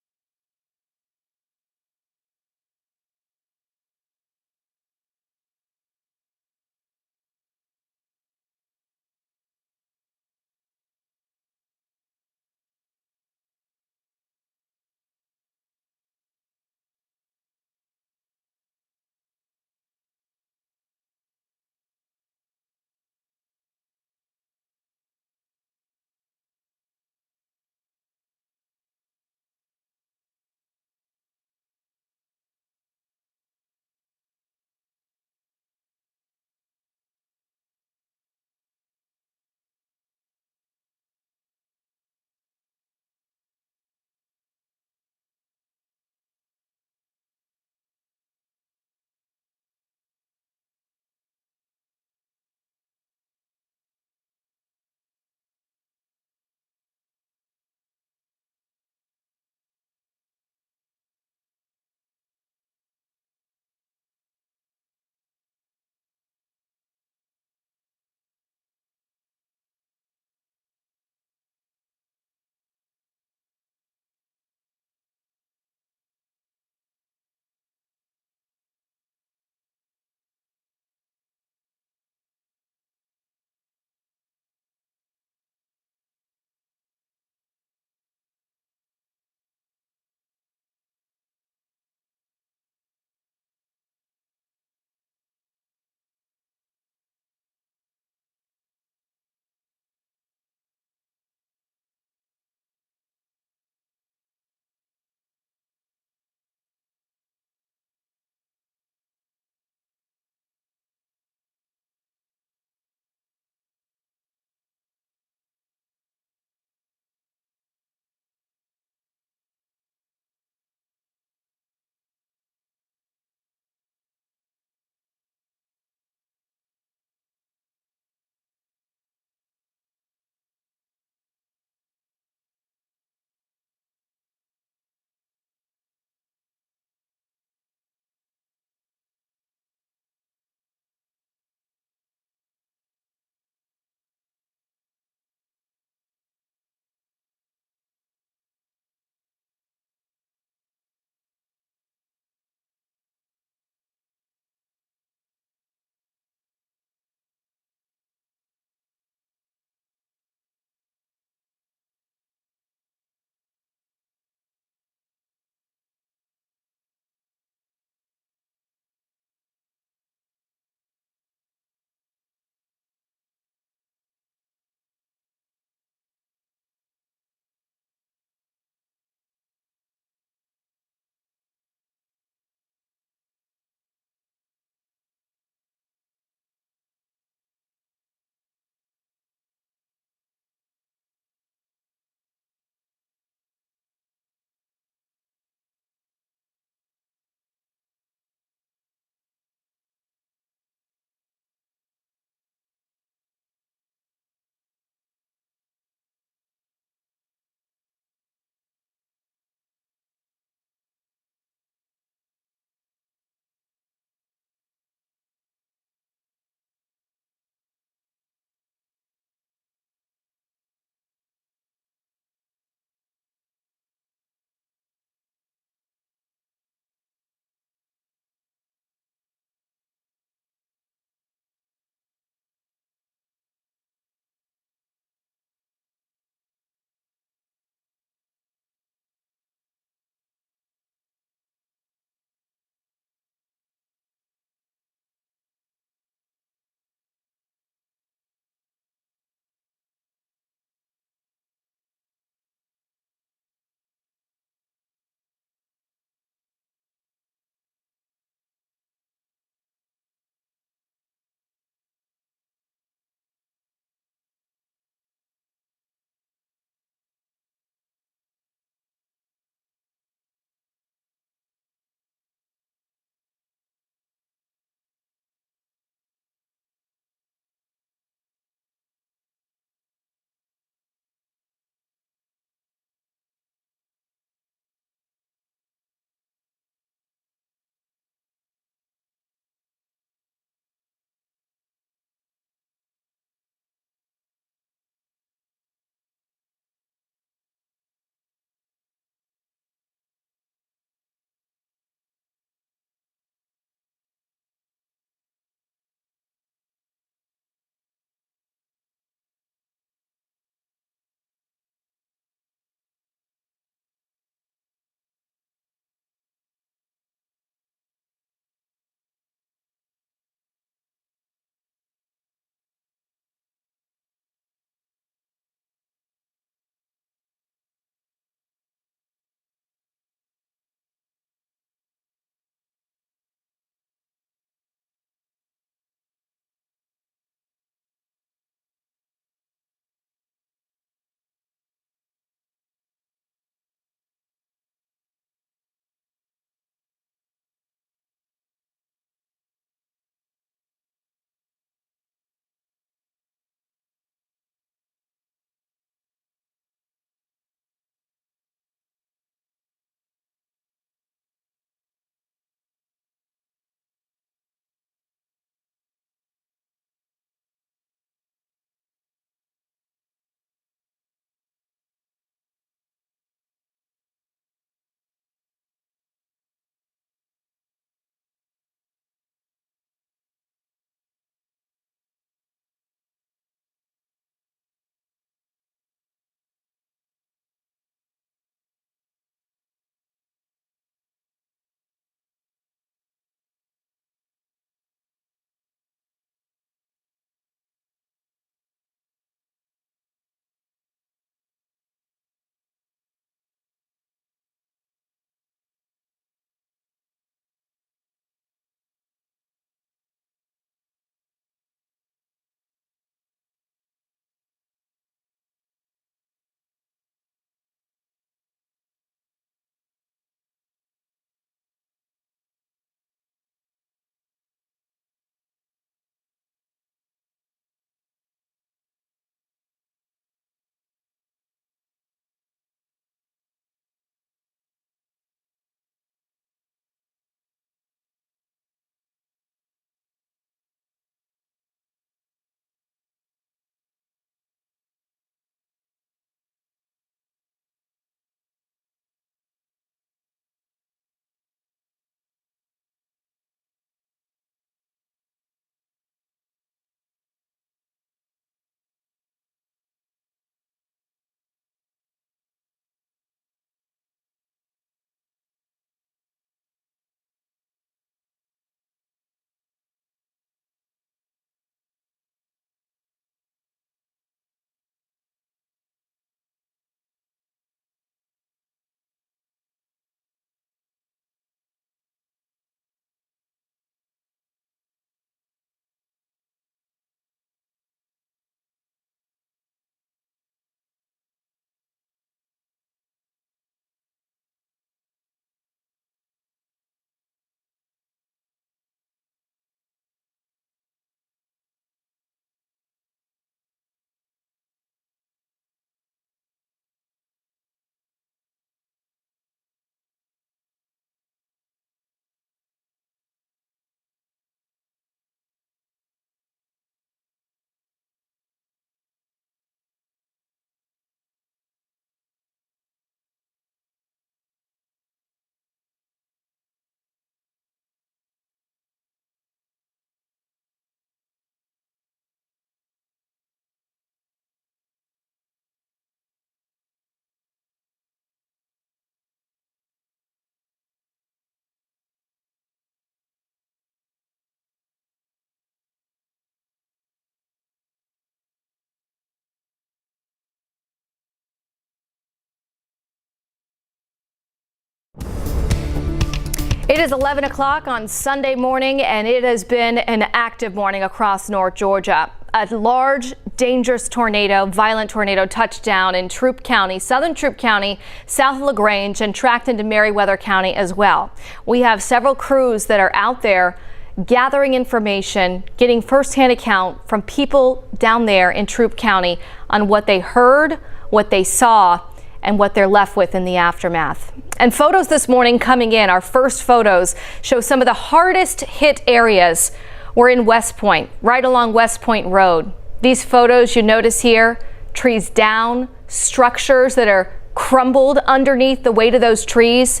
It is 11 o'clock on Sunday morning, and it has been an active morning across North Georgia. A large, dangerous tornado, violent tornado touched down in Troup County, southern Troup County, south of LaGrange, and tracked into Meriwether County as well. We have several crews that are out there gathering information, getting firsthand account from people down there in Troup County on what they heard, what they saw, and what they're left with in the aftermath. And photos this morning coming in, our first photos show some of the hardest hit areas were in West Point, right along West Point Road. These photos you notice here, trees down, structures that are crumbled underneath the weight of those trees.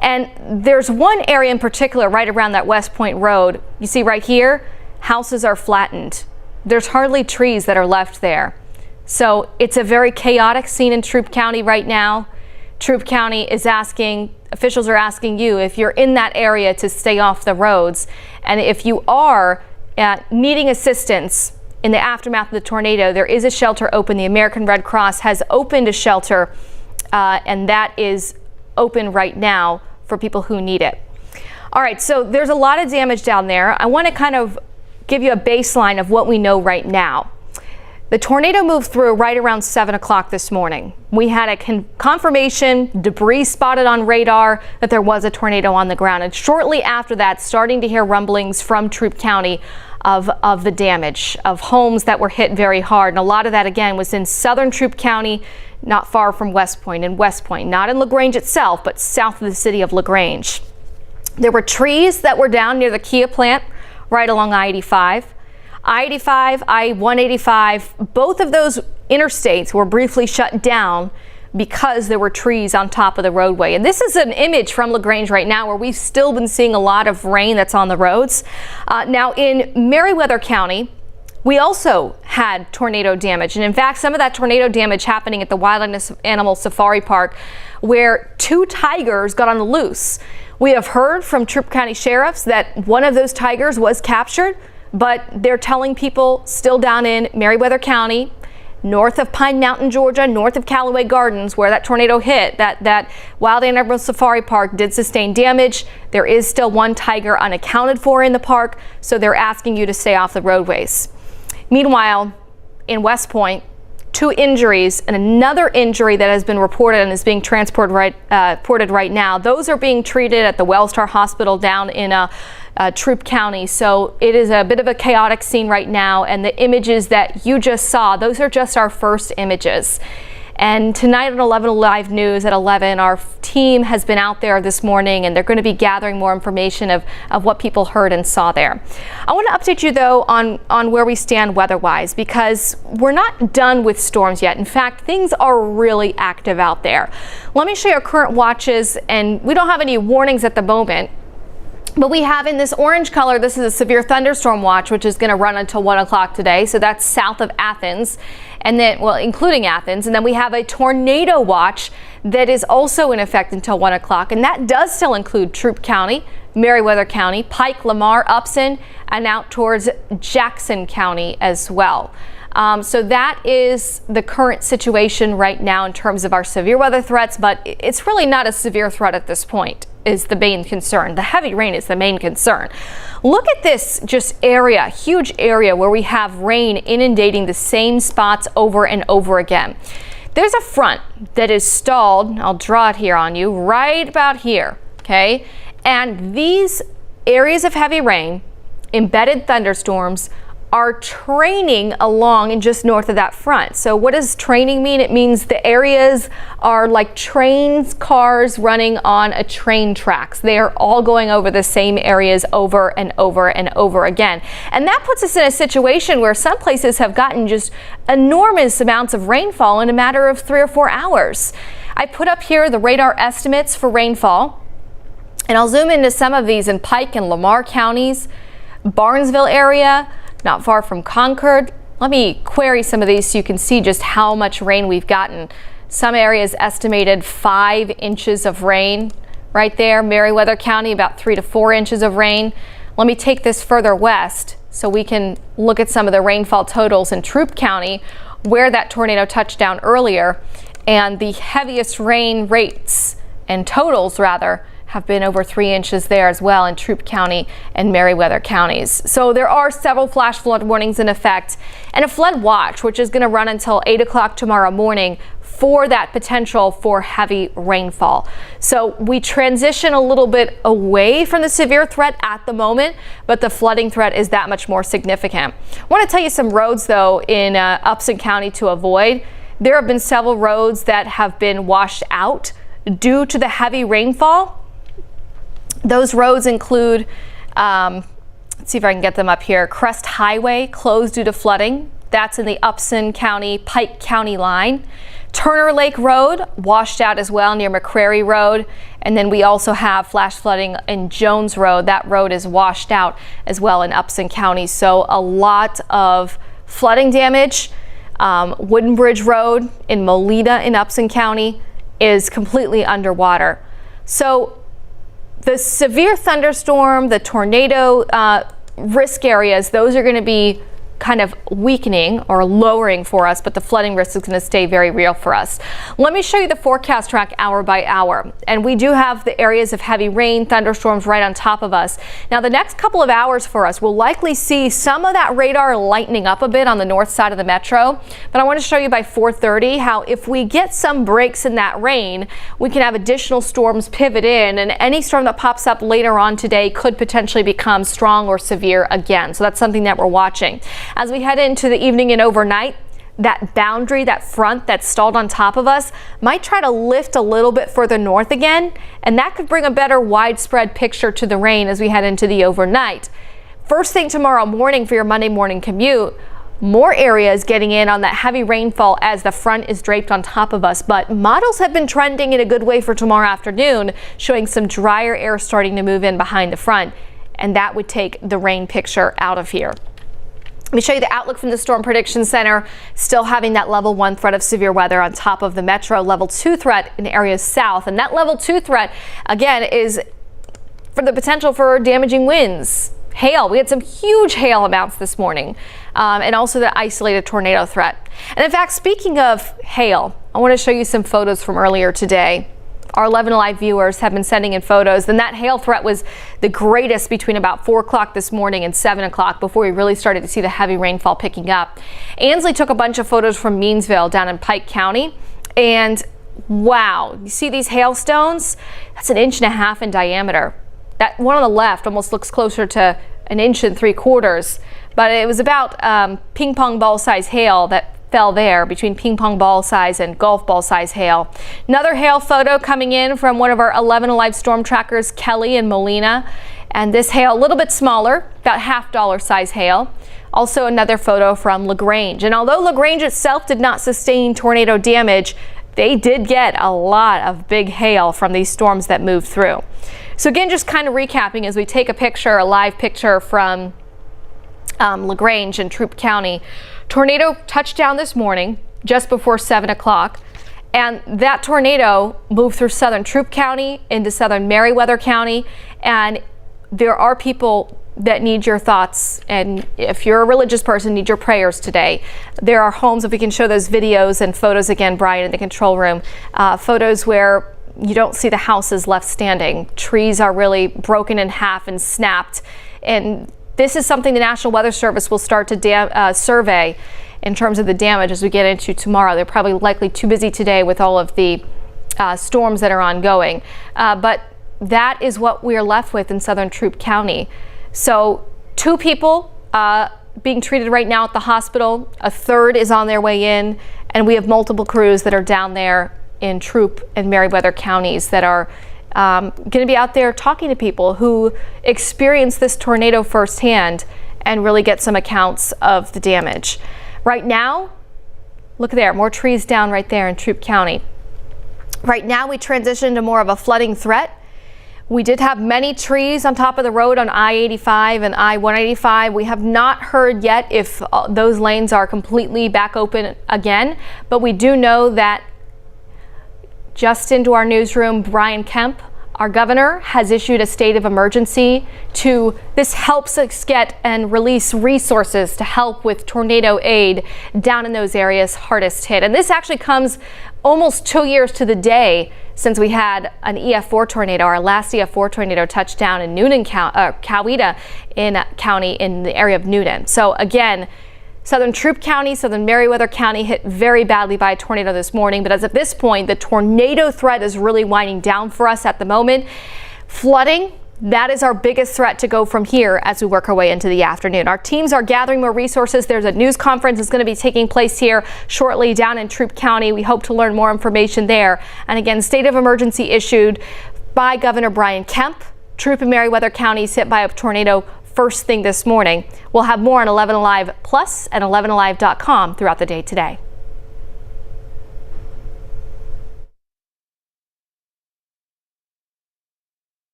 And there's one area in particular right around that West Point Road. You see right here, houses are flattened. There's hardly trees that are left there. So it's a very chaotic scene in Troup County right now. Troup County is asking, officials are asking you if you're in that area to stay off the roads. And if you are needing assistance in the aftermath of the tornado, there is a shelter open. The American Red Cross has opened a shelter, and that is open right now for people who need it. All right, so there's a lot of damage down there. I want to kind of give you a baseline of what we know right now. The tornado moved through right around 7 o'clock this morning. We had a confirmation, debris spotted on radar, that there was a tornado on the ground. And shortly after that, starting to hear rumblings from Troup County of the damage, of homes that were hit very hard. And a lot of that, again, was in southern Troup County, not far from West Point, not in LaGrange itself, but south of the city of LaGrange. There were trees that were down near the Kia plant right along I-85. I-85, I-185, both of those interstates were briefly shut down because there were trees on top of the roadway. And this is an image from LaGrange right now where we've still been seeing a lot of rain that's on the roads. Now in Meriwether County, we also had tornado damage. And in fact, some of that tornado damage happening at the Wild Animal Safari Park where 2 tigers got on the loose. We have heard from Troup County sheriffs that one of those tigers was captured, but they're telling people still down in Meriwether County, north of Pine Mountain, Georgia, north of Callaway Gardens, where that tornado hit, that Wild Animal Safari Park did sustain damage. There is still 1 tiger unaccounted for in the park, so they're asking you to stay off the roadways. Meanwhile, in West Point, 2 injuries and another injury that has been reported and is being transported right now. Those are being treated at the Wellstar Hospital down in Troup County. So it is a bit of a chaotic scene right now, and the images that you just saw, those are just our first images. And tonight at 11 Live News at 11, our team has been out there this morning, and they're going to be gathering more information of what people heard and saw there. I want to update you, though, on where we stand weather-wise, because we're not done with storms yet. In fact, things are really active out there. Let me show you our current watches, and we don't have any warnings at the moment. But we have in this orange color, this is a severe thunderstorm watch, which is going to run until 1 o'clock today. So that's south of Athens, and then, well, including Athens. And then we have a tornado watch that is also in effect until 1 o'clock. And that does still include Troup County, Meriwether County, Pike, Lamar, Upson, and out towards Jackson County as well. So that is the current situation right now in terms of our severe weather threats, but it's really not a severe threat at this point is the main concern. The heavy rain is the main concern. Look at this just area, huge area where we have rain inundating the same spots over and over again. There's a front that is stalled, I'll draw it here on you, right about here, okay? And these areas of heavy rain, embedded thunderstorms, are training along and just north of that front. So what does training mean? It means the areas are like trains, cars running on a train tracks. They are all going over the same areas over and over and over again. And that puts us in a situation where some places have gotten just enormous amounts of rainfall in a matter of 3 or 4 hours. I put up here the radar estimates for rainfall, and I'll zoom into some of these in Pike and Lamar counties, Barnesville area, not far from Concord. Let me query some of these so you can see just how much rain we've gotten. Some areas estimated 5 inches of rain right there. Meriwether County, about 3 to 4 inches of rain. Let me take this further west so we can look at some of the rainfall totals in Troup County, where that tornado touched down earlier. And the heaviest rain rates and totals rather have been over 3 inches there as well in Troup County and Meriwether counties. So there are several flash flood warnings in effect and a flood watch, which is going to run until 8 o'clock tomorrow morning for that potential for heavy rainfall. So we transition a little bit away from the severe threat at the moment, but the flooding threat is that much more significant. I want to tell you some roads, though, in Upson County to avoid. There have been several roads that have been washed out due to the heavy rainfall. Those roads include, let's see if I can get them up here, Crest Highway closed due to flooding. That's in the Upson County, Pike County line. Turner Lake Road washed out as well near McCrary Road. And then we also have flash flooding in Jones Road. That road is washed out as well in Upson County. So a lot of flooding damage. Wooden Bridge Road in Molina in Upson County is completely underwater. So the severe thunderstorm, the tornado risk areas, those are going to be kind of weakening or lowering for us, but the flooding risk is going to stay very real for us. Let me show you the forecast track hour by hour. And we do have the areas of heavy rain, thunderstorms right on top of us. Now, the next couple of hours for us, we'll likely see some of that radar lightening up a bit on the north side of the metro. But I want to show you by 4:30 how if we get some breaks in that rain, we can have additional storms pivot in, and any storm that pops up later on today could potentially become strong or severe again. So that's something that we're watching. As we head into the evening and overnight, that boundary, that front that's stalled on top of us might try to lift a little bit further north again, and that could bring a better widespread picture to the rain as we head into the overnight. First thing tomorrow morning for your Monday morning commute, more areas getting in on that heavy rainfall as the front is draped on top of us, but models have been trending in a good way for tomorrow afternoon, showing some drier air starting to move in behind the front, and that would take the rain picture out of here. Let me show you the outlook from the Storm Prediction Center, still having that level 1 threat of severe weather on top of the metro, level 2 threat in areas south. And that level 2 threat, again, is for the potential for damaging winds. Hail. We had some huge hail amounts this morning, and also the isolated tornado threat. And in fact, speaking of hail, I want to show you some photos from earlier today. Our 11 Alive viewers have been sending in photos, and that hail threat was the greatest between about 4 o'clock this morning and 7 o'clock before we really started to see the heavy rainfall picking up. Ansley took a bunch of photos from Meansville down in Pike County, and wow, you see these hailstones? That's 1.5 inches in diameter. That one on the left almost looks closer to 1.75 inches, but it was about ping pong ball size hail that fell there, between ping pong ball size and golf ball size hail. Another hail photo coming in from one of our 11 Alive storm trackers, Kelly in Molina. And this hail, a little bit smaller, about $half size hail. Also another photo from LaGrange. And although LaGrange itself did not sustain tornado damage, they did get a lot of big hail from these storms that moved through. So again, just kind of recapping as we take a picture, a live picture from LaGrange in Troup County. Tornado touched down this morning just before 7 o'clock, and that tornado moved through southern Troup County into southern Meriwether County, and there are people that need your thoughts, and if you're a religious person, need your prayers today. There are homes, if we can show those videos and photos again, Brian, in the control room, photos where you don't see the houses left standing. Trees are really broken in half and snapped, and this is something the National Weather Service will start to survey in terms of the damage as we get into tomorrow. They're probably likely too busy today with all of the storms that are ongoing. But that is what we are left with in southern Troup County. So 2 people being treated right now at the hospital. A third is on their way in. And we have multiple crews that are down there in Troup and Meriwether counties that are going to be out there talking to people who experienced this tornado firsthand and really get some accounts of the damage. Right now, look there, more trees down right there in Troup County. Right now, we transitioned to more of a flooding threat. We did have many trees on top of the road on I-85 and I-185. We have not heard yet if those lanes are completely back open again, but we do know that just into our newsroom, Brian Kemp Our governor has issued a state of emergency this helps us get and release resources to help with tornado aid down in those areas hardest hit. And this actually comes almost 2 years to the day since we had an EF4 tornado, our last EF4 tornado touched down in Coweta County in the area of Newton. So again, southern Troup County, southern Meriwether County hit very badly by a tornado this morning. But as of this point, the tornado threat is really winding down for us at the moment. Flooding, that is our biggest threat to go from here as we work our way into the afternoon. Our teams are gathering more resources. There's a news conference that's going to be taking place here shortly down in Troup County. We hope to learn more information there. And again, state of emergency issued by Governor Brian Kemp. Troup and Meriwether counties hit by a tornado first thing this morning. We'll have more on 11 Alive Plus and 11alive.com throughout the day today.